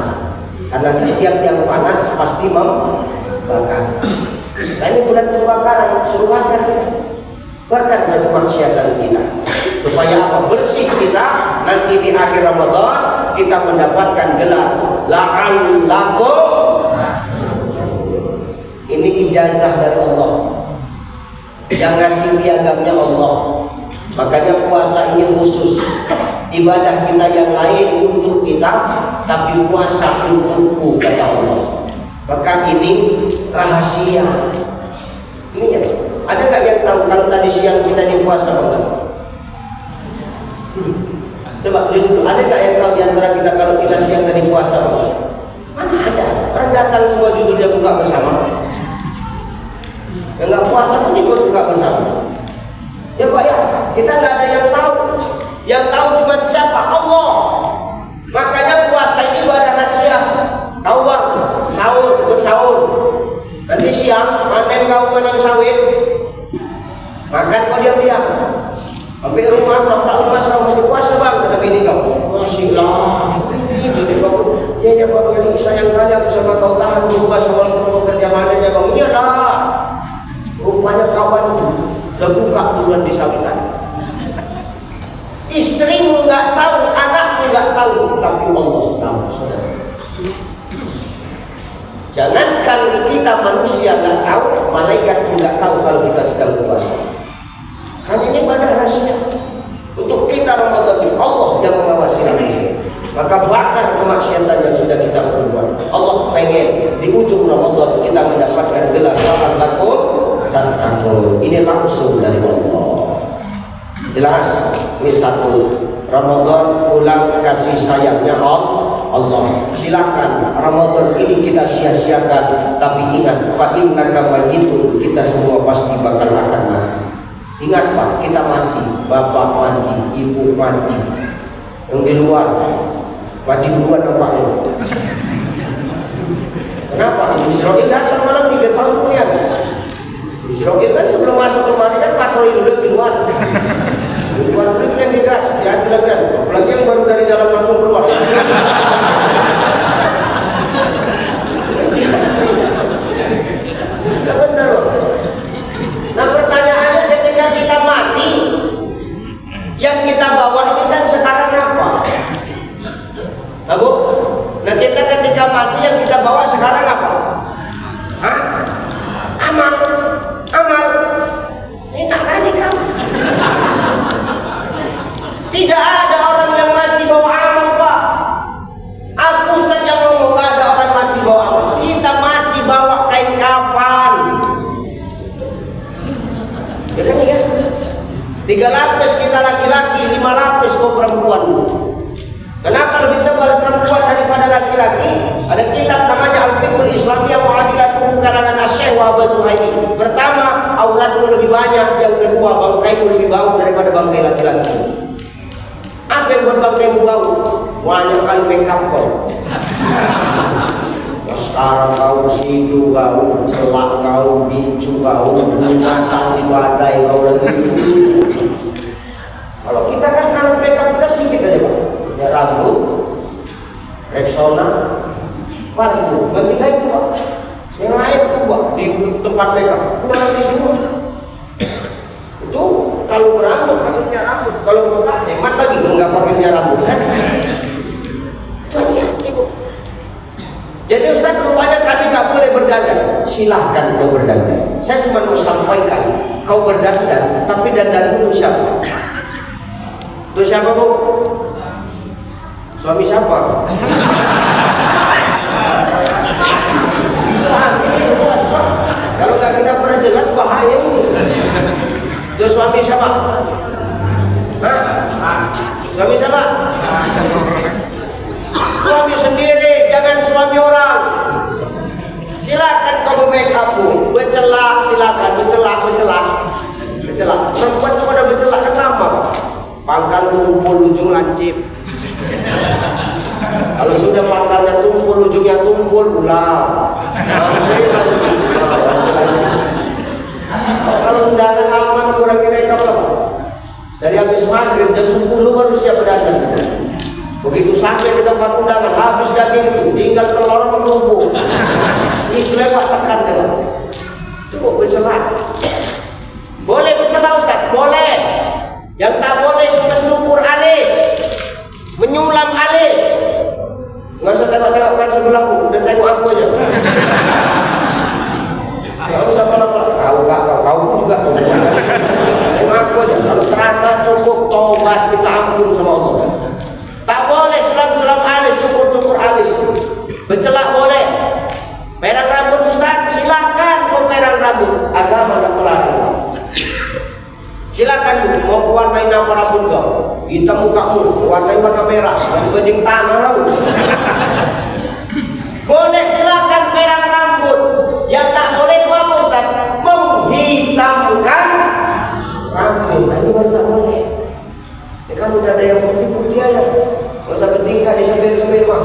Karena setiap yang panas pasti membakar. Nah ini bulan pembakaran, suruh bakar kita. Bakar dari kemaksiatan kita. Supaya apa? Bersih kita. Nanti di akhir Ramadan kita mendapatkan gelar la'allakum. Ini ijazah dari Allah. Yang ngasih piagamnya Allah. Makanya puasa ini khusus. Ibadah kita yang lain untuk kita, tapi puasa untukku, kata Allah. Maka ini rahasia. Ini ya. Ada nggak yang tahu kalau tadi siang kita di puasa apa? Coba jujur, ada nggak yang tahu di antara kita kalau kita siang tadi puasa apa? Mana ada? Orang datang semua judulnya buka bersama. Yang nggak puasa pun ikut buka bersama. Ya Pak ya, kita nggak ada yang tahu. Yang tahu cuma siapa? Allah. Makanya puasa ini ibadah rahasia. Tahu Bang? Sahur, ikut sahur. Nanti siang panen kau panen sawit. Makan kau diam-diam. Sampai rumah berapa lemas kau masih puasa Bang? Kata bini kau. Masih lah. Ini kau. Ya Bang, yang sayang kali aku sama kau tahan puasa walaupun kau kerja mana ya Bang? Iya lah. Rupanya kawan itu udah buka duluan di sawitan. Istrimu nggak tahu, anakmu nggak tahu, tapi Allah tahu, saudara. Jangankan kita manusia nggak tahu, malaikat pun nggak tahu kalau kita sedang puasa. Karena ini ibadah rahasia. Untuk kita Ramadan ini Allah yang mengawasi manusia. Maka bakar kemaksiatan yang sudah kita perbuat. Allah pengen di ujung Ramadan kita mendapatkan gelar la'allakum tattaqun. Ini langsung dari Allah. Jelas? Ini satu. Ramadan bulan kasih sayangnya Allah. Allah. Silakan Ramadan ini kita sia-siakan, tapi ingat, fa innaka mayyitun, kita semua pasti bakal akan mati. Ingat Pak, kita mati, bapak mati, ibu mati, yang di luar mati duluan Pak. Kenapa? Israel datang malam di depan dunia. Israel kan sebelum masuk kemarin kan patroli dulu di luar. Di luar dulu yang digas, ya silakan. Apalagi yang baru dari dalam langsung keluar. Benar. Nah pertanyaannya, ketika kita mati, yang kita bawa ini kan sekarang apa? Nah, Bu? Nah kita ketika mati yang kita bawa sekarang apa? Hah? Amal. Enak kali kamu. Tidak ada orang yang mati bawa amal, Pak. Aku Ustaz yang ngomong, gak ada orang mati bawa amal. Kita mati bawa kain kafan. Ya kan ya? 3 lapis kita laki-laki, 5 lapis kau perempuan. Kenapa lebih tebal perempuan daripada laki-laki? Ada kitab namanya Al-Fiqhul Islamiyah wa Adilatuhu karangan Asy-Syaikh Wahab Zuhaimi. Pertama, auratmu lebih banyak. Yang kedua, bangkaimu lebih bau daripada bangkai laki-laki. Apa yang buat bangkaimu bau? Banyak kali makeup kau. Sekarang kau sidu kau, celak kau, bincu kau, bunga di badai kau lagi. Kalau kita kan kalau makeup kita sedikit aja Pak. Ya rambut, Rexona, parfum, ganti itu Pak. Yang lain Pak di tempat makeup, kurang di semua. Itu kalau berambut pakainya rambut, kalau enggak hemat lagi enggak pakainya rambut kan. Hati-hati Bu. Jadi Ustaz rupanya kami nggak boleh berdandan. Silahkan kau berdandan. Saya cuma mau sampaikan, kau berdandan, tapi dandan untuk siapa? Untuk siapa Bu? Suami siapa? Kalau nggak kita pernah jelas bahaya ini. Itu suami siapa? Hah? Suami siapa? Suami sendiri, jangan suami orang. Silakan kau make up pun, bercelak silakan, bercelak. Perempuan itu ada bercelak kenapa? Pangkal tumpul, ujung lancip. Kalau sudah pangkalnya tumpul, ujungnya tumpul, ulang. Lancip. Kalau undangan aman kurang make up apa? Dari habis maghrib jam 10 baru siap berdandan. Begitu sampai di tempat undangan habis daging itu, tinggal telur menumpuk. Ini lewat tekan kan? Itu mau bercelak. Boleh bercelak Ustaz? Boleh. Yang tak boleh mencukur alis, menyulam alis. Nggak usah tengok-tengokkan sebelahku, dan tengok aku aja. Nggak usah malah-malah. Kau juga. Tengok aku aja. Kalau terasa cukup, tobat kita ampun sama Allah. Tak boleh sulam alis, cukur alis. Bercelak boleh. Perang rambut Ustaz, silakan kau perang rambut. Agama tak melarang. Silakan Bu, mau kau warnain apa rambut kau? Hitam mukamu, warnai warna merah, baju tanah rambut. Boleh silakan perang rambut. Yang tak boleh itu apa Ustaz? Menghitamkan rambut. Ini baru tak boleh. Ini kan udah ada yang putih-putih aja. Kalau usah ketingkat di semir-semir Pak.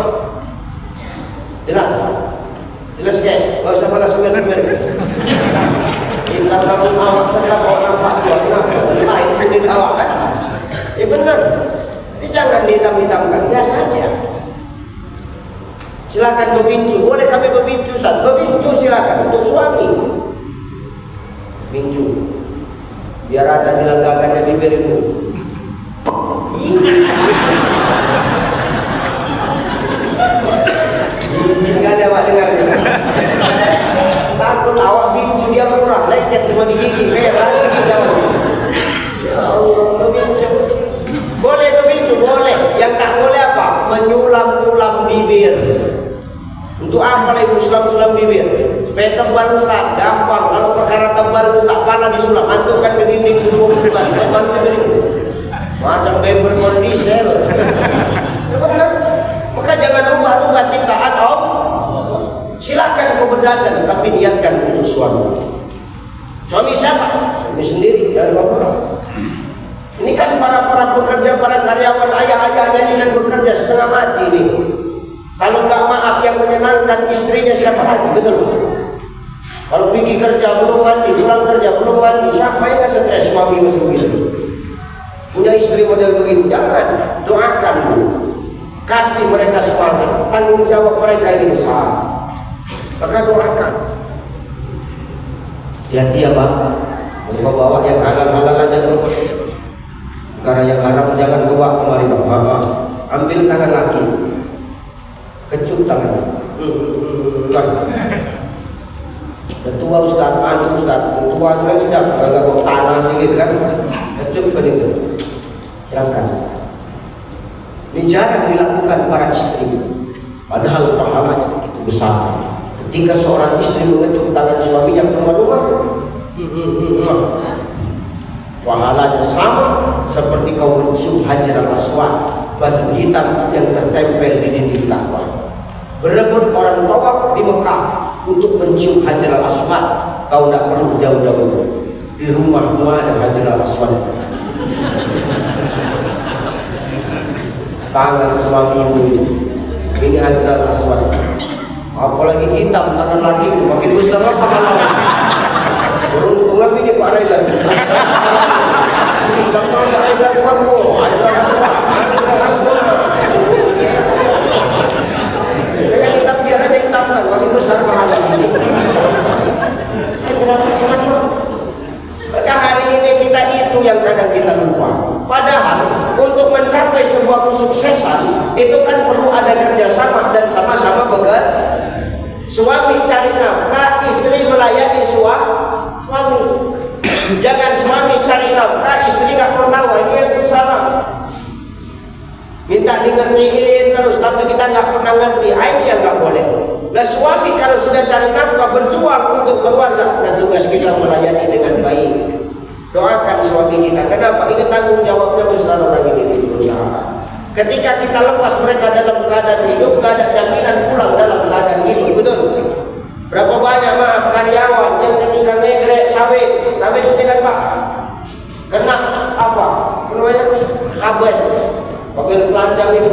Jelas kan? Gak usah pada semir-semir. Hitam rambut awak tetap awak nampak tua. Lain kulit awak kan? Ya benar. Ini jangan dihitam-hitamkan, biasa aja. Silakan berbincu, boleh kami berbincu Ustaz. Berbincu silakan untuk suami. Bincu. Biar ada dilanggakannya bibirmu. Sehingga ada awak dengarnya. Takut awak bincu dia murah, lengket semua di gigi, merah gigi jauh. Ya Allah, berbincu. Boleh berbincu, boleh. Yang tak boleh apa? Menyulam-nyulam bibir. Untuk apa ibu sulam-sulam bibir? Supaya tebal Ustaz, gampang. Kalau perkara tebal itu tak pernah disulam, antukkan ke dinding tubuh Ustaz, tebal bibir itu. Macam bember kondisel. Maka jangan lupa berdandan, tapi niatkan untuk suami. Suami siapa? Suami sendiri dan Allah. Ini kan para pekerja, para karyawan, ayah-ayahnya ini kan bekerja setengah mati nih. Kalau nggak maaf yang menyenangkan istrinya siapa lagi, betul? Kalau pergi kerja belum mandi, pulang kerja belum mandi, siapa yang nggak stres suami macam begitu? Punya istri model begini, jangan, doakan dulu. Kasih mereka semangat, tanggung jawab mereka ini besar. Maka doakan. Hati-hati ya Bang, bawa yang halal-halal aja dulu. Karena yang haram jangan bawa kemari Bang. Ambil tangan laki, kecup tangan. Tua Ustaz, antum Ustaz, tua juga sudah agak bawa tanah sedikit kan, kecup kan itu, berangkat. Ini jarang dilakukan para istri, padahal pahalanya begitu besar. Ketika seorang istri mengecup tangan suaminya keluar rumah, pahalanya sama seperti kau mencium Hajar al-Aswad, batu hitam yang tertempel di dinding Ka'bah. Berebut orang tawaf di Mekah untuk mencium Hajar al-Aswad, kau tidak perlu jauh-jauh, di rumahmu ada Hajar al-Aswad. Tangan suamimu ini Hajar al-Aswad, apalagi hitam tangan laki itu makin besar apa kalau beruntung ini Pak Raidar hitam Pak Raidar kamu Hajar al-Aswad dengan hitam biar aja hitam kan makin besar pahala ini Hajar al-Aswad. Maka hari ini kita itu yang kadang kita lupa. Padahal untuk mencapai sebuah kesuksesan itu kan perlu ada kerjasama dan sama-sama bekerja. Suami cari nafkah, istri melayani suami. Jangan suami cari nafkah, istri nggak mau tahu, ini yang susah. Minta dimengertiin terus, tapi kita nggak pernah ngerti, ini yang nggak boleh. Nah suami kalau sudah cari nafkah, berjuang untuk keluarga, dan tugas kita melayani dengan baik. Doakan suami kita. Kenapa? Ini tanggung jawabnya besar orang ini di perusahaan. Ketika kita lepas mereka dalam keadaan hidup, nggak ada jaminan pulang dalam keadaan hidup, betul? Berapa banyak maaf karyawan yang ketika ngegrek sawit itu dengan Pak kena apa? Namanya kabel telanjang itu.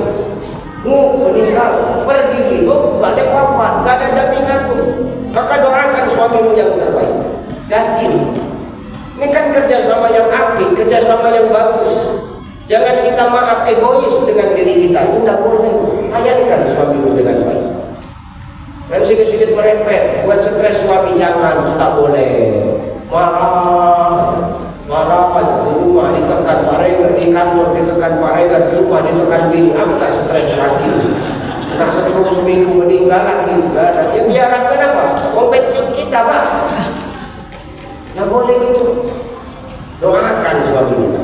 Meninggal, pergi hidup, nggak ada wafat, nggak ada jaminan pun. Maka doakan suamimu yang terbaik. Ganti. Ini kan kerjasama yang apik, kerjasama yang bagus. Jangan kita maaf egois dengan diri kita, itu tidak boleh. Layankan suamimu dengan baik. Dan sedikit-sedikit merepet, buat stres suami jangan, itu tak boleh. Marah aja di rumah, ditekan paregar, di kantor ditekan paregar, di rumah ditekan bini, apa tak stres lagi? Nah seterus seminggu meninggal lagi, ya biarkan kenapa? Mau pensiun kita Pak. Tidak boleh gitu. Doakan suami kita.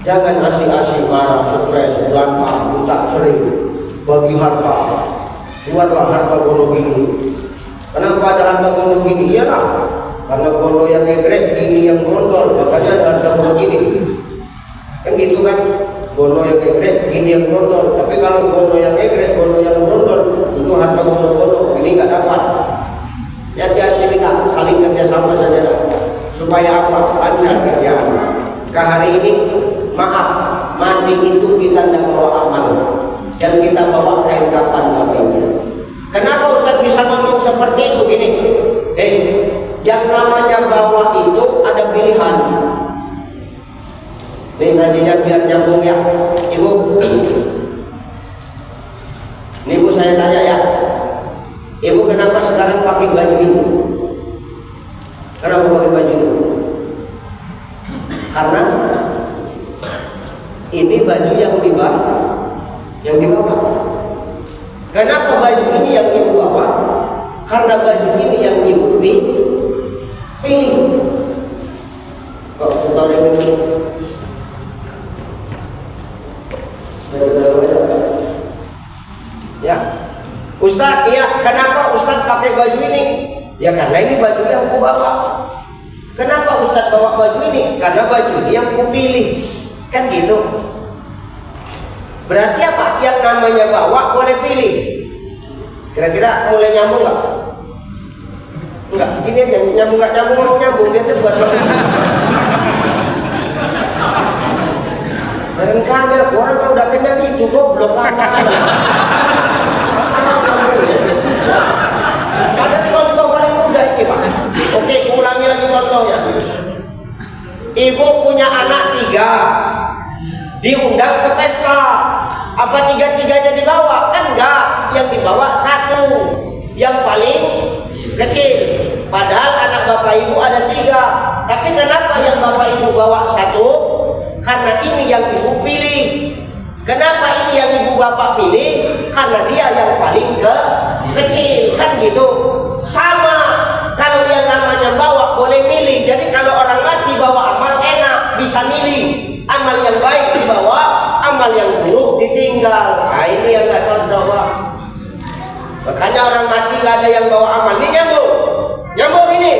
Jangan asing-asing marah, stres, berantem, minta sering, bagi harta. Keluarlah harta gono gini. Kenapa ada harta gono gini? Iyalah, karena gono yang ngegrek, gini yang gondol, makanya ada harta gono gini. Kan gitu kan? Gono yang ngegrek, gini yang gondol. Tapi kalau gono yang ngegrek, gono yang gondol, itu harta gono-gono, ini nggak dapat. Hati-hati kita saling kerjasama saja, supaya apa? Lancar kerjaan. Hari ini maaf, mati itu kita tidak bawa amal, yang kita bawa kain kapan ngapainnya. Kenapa Ustaz bisa ngomong seperti itu gini? Yang namanya bawa itu ada pilihan. Nih ngajinya biar nyambung ya, Ibu. Nih Bu saya tanya ya, Ibu kenapa sekarang pakai baju ini? Kenapa pakai baju ini? Karena ini baju yang dibawa. Kenapa baju ini yang Ibu bawa? Karena baju ini yang Ibu pilih. Kok setor ini? Ya, Ustaz, ya kenapa Ustaz pakai baju ini? Ya karena ini baju yang aku bawa. Kenapa Ustaz bawa baju ini? Karena baju ini yang aku pilih. Kan gitu. Berarti apa? Yang namanya bawa boleh pilih. Kira-kira mulai nyambung nggak? Enggak, gini aja, nyambung nggak nyambung ngomong nyambung, dia cepat. Kadang-kadang orang kalau udah kenyang itu goblok lama. Ada contoh paling mudah ini Pak. Oke, ulangi lagi contohnya. Ibu punya anak 3, diundang ke pesta. Apa 3-3-nya dibawa? Kan enggak, yang dibawa 1, yang paling kecil. Padahal anak bapak ibu ada 3. Tapi kenapa yang bapak ibu bawa 1? Karena ini yang ibu pilih. Kenapa ini yang ibu bapak pilih? Karena dia yang paling kecil, kan gitu. Sama, kalau yang namanya bawa boleh milih. Jadi kalau orang mati bawa amal enak, bisa milih. Amal yang baik dibawa, amal yang buruk ditinggal. Nah ini yang gak cocok Pak. Makanya orang mati gak ada yang bawa amal. Ini nyambung, nyambung ini.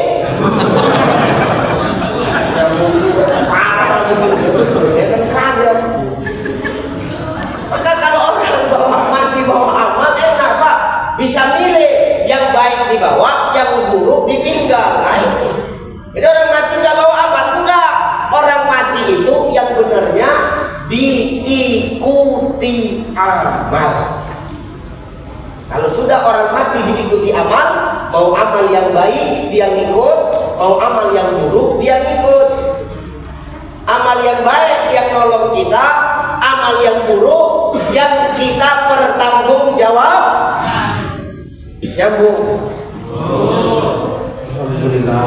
Nyambung parah gitu. Ya kan kagak. Maka kalau orang bawa mati bawa amal enak Pak, bisa milih. Yang baik dibawa, yang buruk ditinggal. Nah, jadi orang mati nggak bawa amal, enggak. Orang mati itu yang benarnya diikuti amal. Kalau sudah orang mati diikuti amal, mau amal yang baik dia ngikut, mau amal yang buruk dia ngikut. Amal yang baik yang nolong kita, amal yang buruk yang kita bertanggung jawab. Nyambung. Alhamdulillah.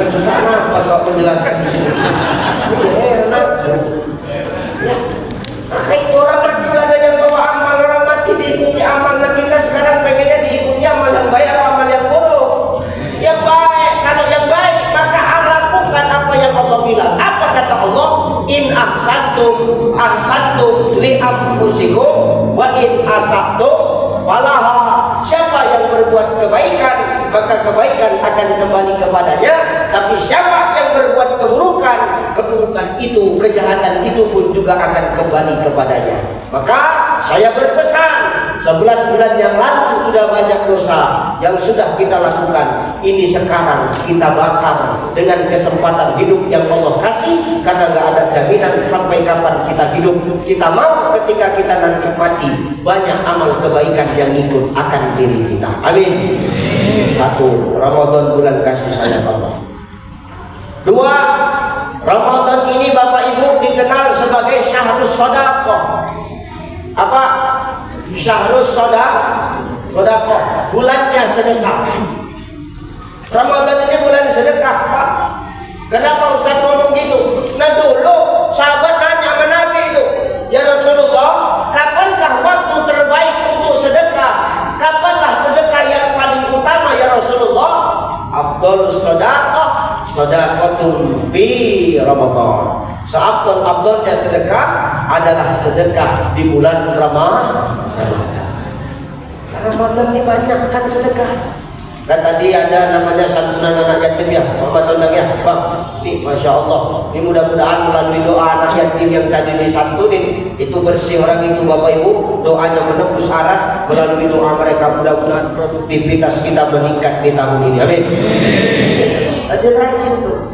Sesak nafas waktu menjelaskan di sini. Enak. Ya. Maka itu orang mati ada yang bawa amal, orang mati diikuti amal. Nah kita sekarang pengennya diikuti amal yang baik atau amal yang buruk? Yang baik. Kalau yang baik maka lakukan apa yang Allah bilang. Apa kata Allah? In ahsantum li anfusikum wa in asabtum falaha. Siapa yang berbuat kebaikan maka kebaikan akan kembali kepadanya. Tapi siapa yang berbuat keburukan, keburukan itu, kejahatan itu pun juga akan kembali kepadanya. Maka saya berpesan, 11 bulan yang lalu sudah banyak dosa yang sudah kita lakukan. Ini sekarang kita bakar dengan kesempatan hidup yang Allah kasih. Karena gak ada jaminan sampai kapan kita hidup. Kita mau ketika kita nanti mati, banyak amal kebaikan yang ikut akan diri kita. Amin. 1. Ramadan bulan kasih sayang Allah. 2. Ramadan ini Bapak Ibu dikenal sebagai Syahrus Shadaqah. Apa? Syahrus Shadaqah, bulannya sedekah. Ramadan ini bulan sedekah Pak. Kenapa Ustaz ngomong gitu? Nah dulu sahabat nanya sama Nabi itu, ya Rasulullah, kapankah waktu terbaik untuk sedekah? Kapanlah sedekah yang paling utama ya Rasulullah? Afdhalus shadaqah shadaqatun fi Ramadan. Seabdul-abdulnya sedekah adalah sedekah di bulan Ramadan. Ramadan ini banyak kan sedekah. Dan tadi ada namanya santunan anak yatim ya, Ramadan ya, Bang. Nih, masya Allah. Ini mudah-mudahan melalui doa anak yatim yang tadi disantunin itu bersih orang itu Bapak Ibu. Doanya menembus aras melalui doa mereka. Mudah-mudahan produktivitas kita meningkat di tahun ini. Amin. Rajin-rajin tuh.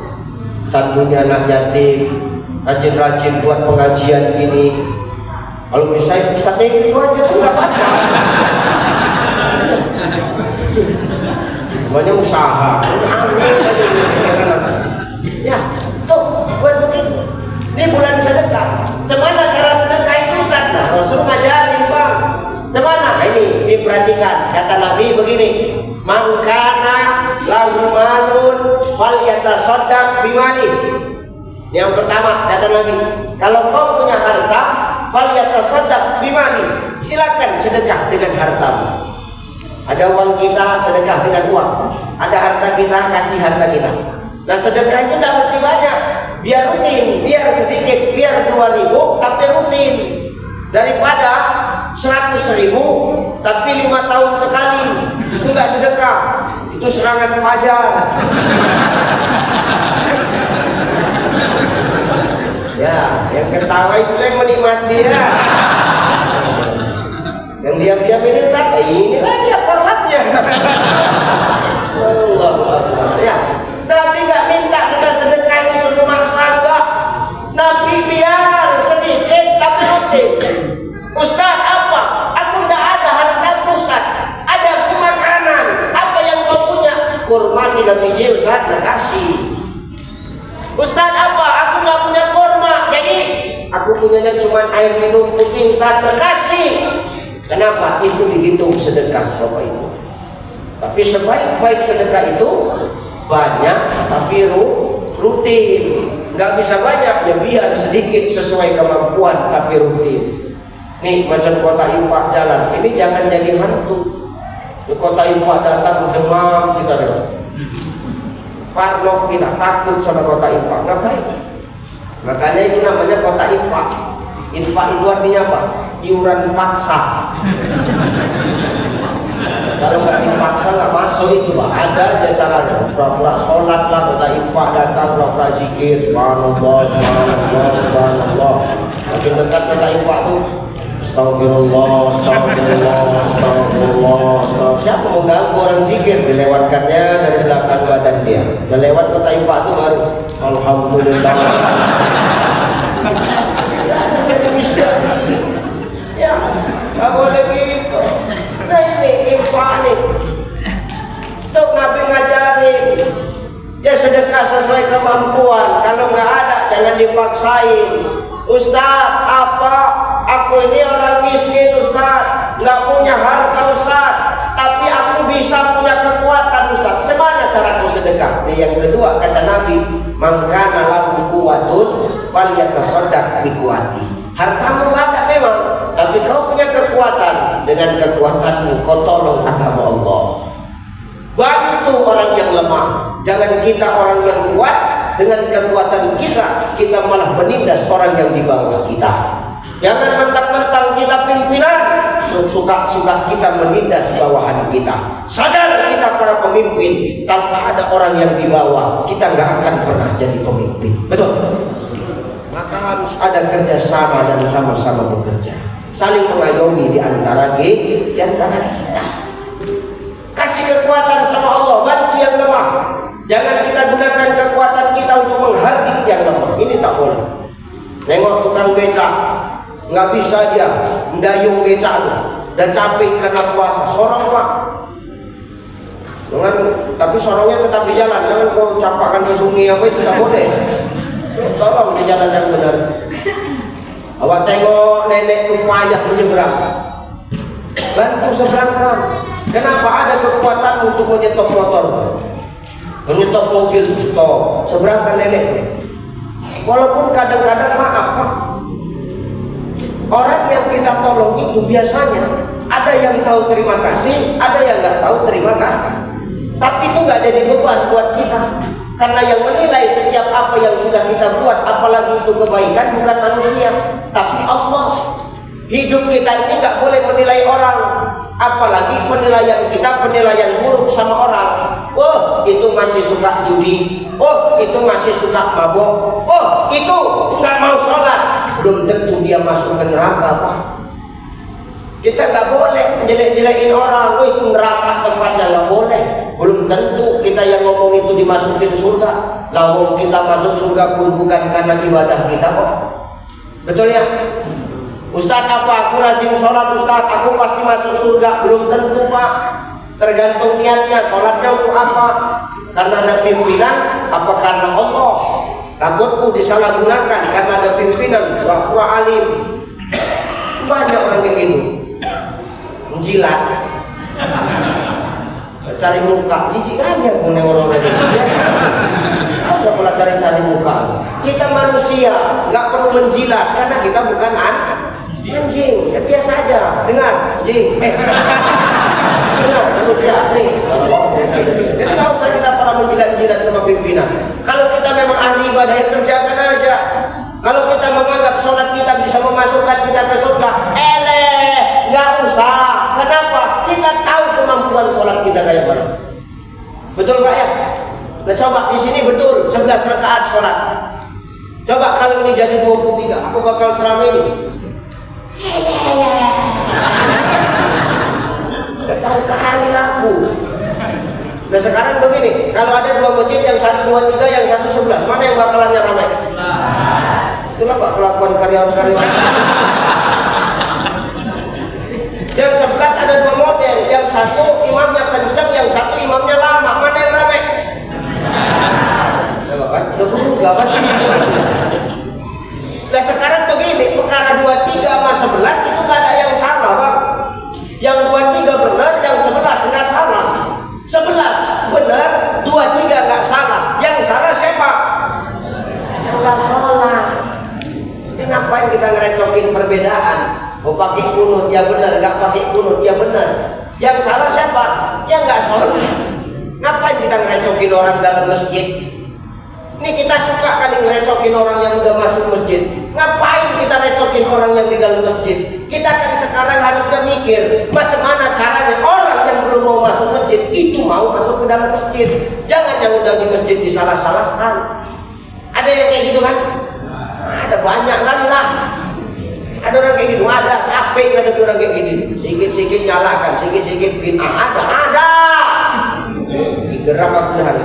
Santunya anak yatim, rajin-rajin buat pengajian gini. Kalau bisa Ustaz itu aja tuh nggak apa-apa. Namanya usaha. Ya, tuh buat begitu. Ini bulan sedekah. Cemana cara sedekah itu Ustaz? Nah, Rasul ngajarin Bang. Cemana? Nah, ini diperhatikan. Kata Nabi begini, mangkana lahu malun falyatasaddaq bimali. Yang pertama kata Nabi, kalau kau punya harta, falyatasaddaq bimali. Silakan sedekah dengan hartamu. Ada uang kita, sedekah dengan uang. Ada harta kita, kasih harta kita. Nah sedekah itu tidak mesti banyak. Biar rutin, biar sedikit, biar 2.000 tapi rutin. Daripada 100.000 tapi 5 tahun sekali. Itu nggak sedekah, itu serangan pajak. Ya, yang ketawa itu yang menikmati ya. Yang diam-diam ini Ustaz, ini lagi korlapnya. Ya, Nabi nggak minta kita sedekah ini suruh maksa, enggak. Nabi biar sedikit tapi rutin. Ustaz, apa? Aku nggak ada harta Ustaz. Ada aku makanan. Apa yang kau punya? Kurma 3 biji Ustaz, nggak kasih. Ustaz, apa? Aku nggak punya kurma. Jadi aku punyanya cuma air minum putih Ustaz, nggak kasih. Kenapa? Itu dihitung sedekah Bapak Ibu. Tapi sebaik-baik sedekah itu banyak tapi rutin. Nggak bisa banyak, ya biar sedikit sesuai kemampuan tapi rutin. Nih macam kota Impak jalan, ini jangan jadi hantu. Di kota Impak datang demam kita deh. Parlok kita takut sama kota Impak, ngapain? Makanya itu namanya kota Impak. Impak itu artinya apa? Iuran paksa. Kalau nggak dipaksa nggak masuk itu Pak. Ada aja caranya. Pura-pura sholat lah, kota Impak datang, pura-pura zikir, subhanallah, subhanallah, subhanallah. Makin dekat kota Impak tuh, astagfirullah, astagfirullah, astagfirullah, astagfirullah. Siapa mau ganggu orang zikir? Dilewatkannya dari belakang badan dia. Udah lewat kota Impak tuh baru, alhamdulillah. Ya, nggak boleh gitu. Nah ini Impak nih. Tuh Nabi ngajarin, ya sedekah sesuai kemampuan. Kalau nggak ada jangan dipaksain. Ustaz, apa? Aku ini orang miskin Ustaz, nggak punya harta Ustaz, tapi aku bisa punya kekuatan Ustaz. Bagaimana caraku sedekah? Yang kedua kata Nabi, man kana lahu quwwatun falyatasaddaq bi quwwati. Hartamu nggak ada memang, tapi kau punya kekuatan. Dengan kekuatanmu kau tolong agama Allah. Bantu orang yang lemah. Jangan kita orang yang kuat, dengan kekuatan kita malah menindas orang yang di bawah kita. Jangan mentang-mentang kita pimpinan, suka-suka kita menindas bawahan kita. Sadar kita para pemimpin, tanpa ada orang yang di bawah, kita nggak akan pernah jadi pemimpin. Betul? Maka harus ada kerjasama dan sama-sama bekerja, saling mengayomi di antara kita. Kasih kekuatan sama Allah, bantu yang lemah. Jangan kita gunakan kekuatan kita untuk menghardik yang lemah. Ini tak boleh. Nengok tukang becak, nggak bisa dia mendayung becak, udah capek karena puasa, sorong Pak. Jangan, tapi sorongnya tetap di jalan. Jangan kau campakkan ke sungai apa itu tak boleh. Tolong di jalan yang benar. Awak tengok nenek tu payah menyeberang, bantu seberangkan. Kenapa? Ada kekuatan untuk menyetop motor, menyetop mobil, stop, seberangkan nenek tu. Walaupun kadang-kadang maaf Pak, orang yang kita tolong itu biasanya ada yang tahu terima kasih, ada yang nggak tahu terima kasih. Tapi itu nggak jadi beban buat kita. Karena yang menilai setiap apa yang sudah kita buat, apalagi itu kebaikan, bukan manusia, tapi Allah. Hidup kita ini nggak boleh menilai orang, apalagi penilaian kita penilaian buruk sama orang. Oh, itu masih suka judi. Oh, itu masih suka mabok. Oh, itu nggak mau sholat. Belum tentu dia masuk ke neraka Pak. Kita nggak boleh jelek-jelekin orang. Oh, itu neraka tempatnya, nggak boleh. Belum tentu kita yang ngomong itu dimasukin surga. Lalu kita masuk surga pun bukan karena ibadah kita kok. Betul ya? Ustaz, apa aku rajin sholat Ustaz, aku pasti masuk surga? Belum tentu Pak. Tergantung niatnya, sholatnya untuk apa? Karena ada pimpinan, apa karena Allah? Takutku disalahgunakan karena ada pimpinan, pura-pura alim. Banyak orang kayak gitu, menjilat, cari muka, jijik aja punya orang kayak gitu. Nggak usah pula cari-cari muka. Kita manusia, nggak perlu menjilat karena kita bukan anjing. Ya biasa aja. Dengar, anjing. Dengar, manusia nih. Jadi nggak usah kita para menjilat-jilat sama pimpinan. Kalau kita memang ahli ibadah, ya kerjakan aja. Kalau kita menganggap sholat kita bisa memasukkan kita ke surga, nggak usah. Kenapa? Kita tahu kemampuan sholat kita kayak mana. Betul Pak ya? Nah coba di sini betul 11 rakaat sholat. Coba kalau ini jadi 23, aku bakal seramai ini. Nggak tahu kali laku. Nah sekarang begini, kalau ada dua masjid, yang satu 23, yang satu 11, mana yang bakalannya ramai? Itulah Pak kelakuan karyawan-karyawan. Yang 11 ada dua model, yang satu imamnya kencang, yang satu imamnya lama, mana yang ramai? Udah berubah pasti. Nah sekarang begini, perkara 23 sama 11 itu gak ada yang salah Bang. Yang 23 benar, yang 11 nggak salah. 11 benar, 23 nggak salah. Yang salah siapa? Yang nggak sholat. Ini ngapain kita ngerecokin perbedaan? Mau pakai kunut ya benar, nggak pakai kunut ya benar. Yang salah siapa? Yang nggak sholat. Ngapain kita ngerecokin orang dalam masjid? Ini kita suka kali ngerecokin orang yang udah masuk masjid. Ngapain kita recokin orang yang di dalam masjid? Kita kan sekarang harusnya mikir macam mana caranya orang yang belum mau masuk masjid itu mau masuk ke dalam masjid. Jangan yang udah di masjid disalah-salahkan. Ada yang kayak gitu kan? Ada banyak kan lah. Ada orang kayak gitu, ada capek ada orang kayak gitu. Sikit-sikit nyalakan, sikit-sikit bid'ah ada. Gerak aku dah.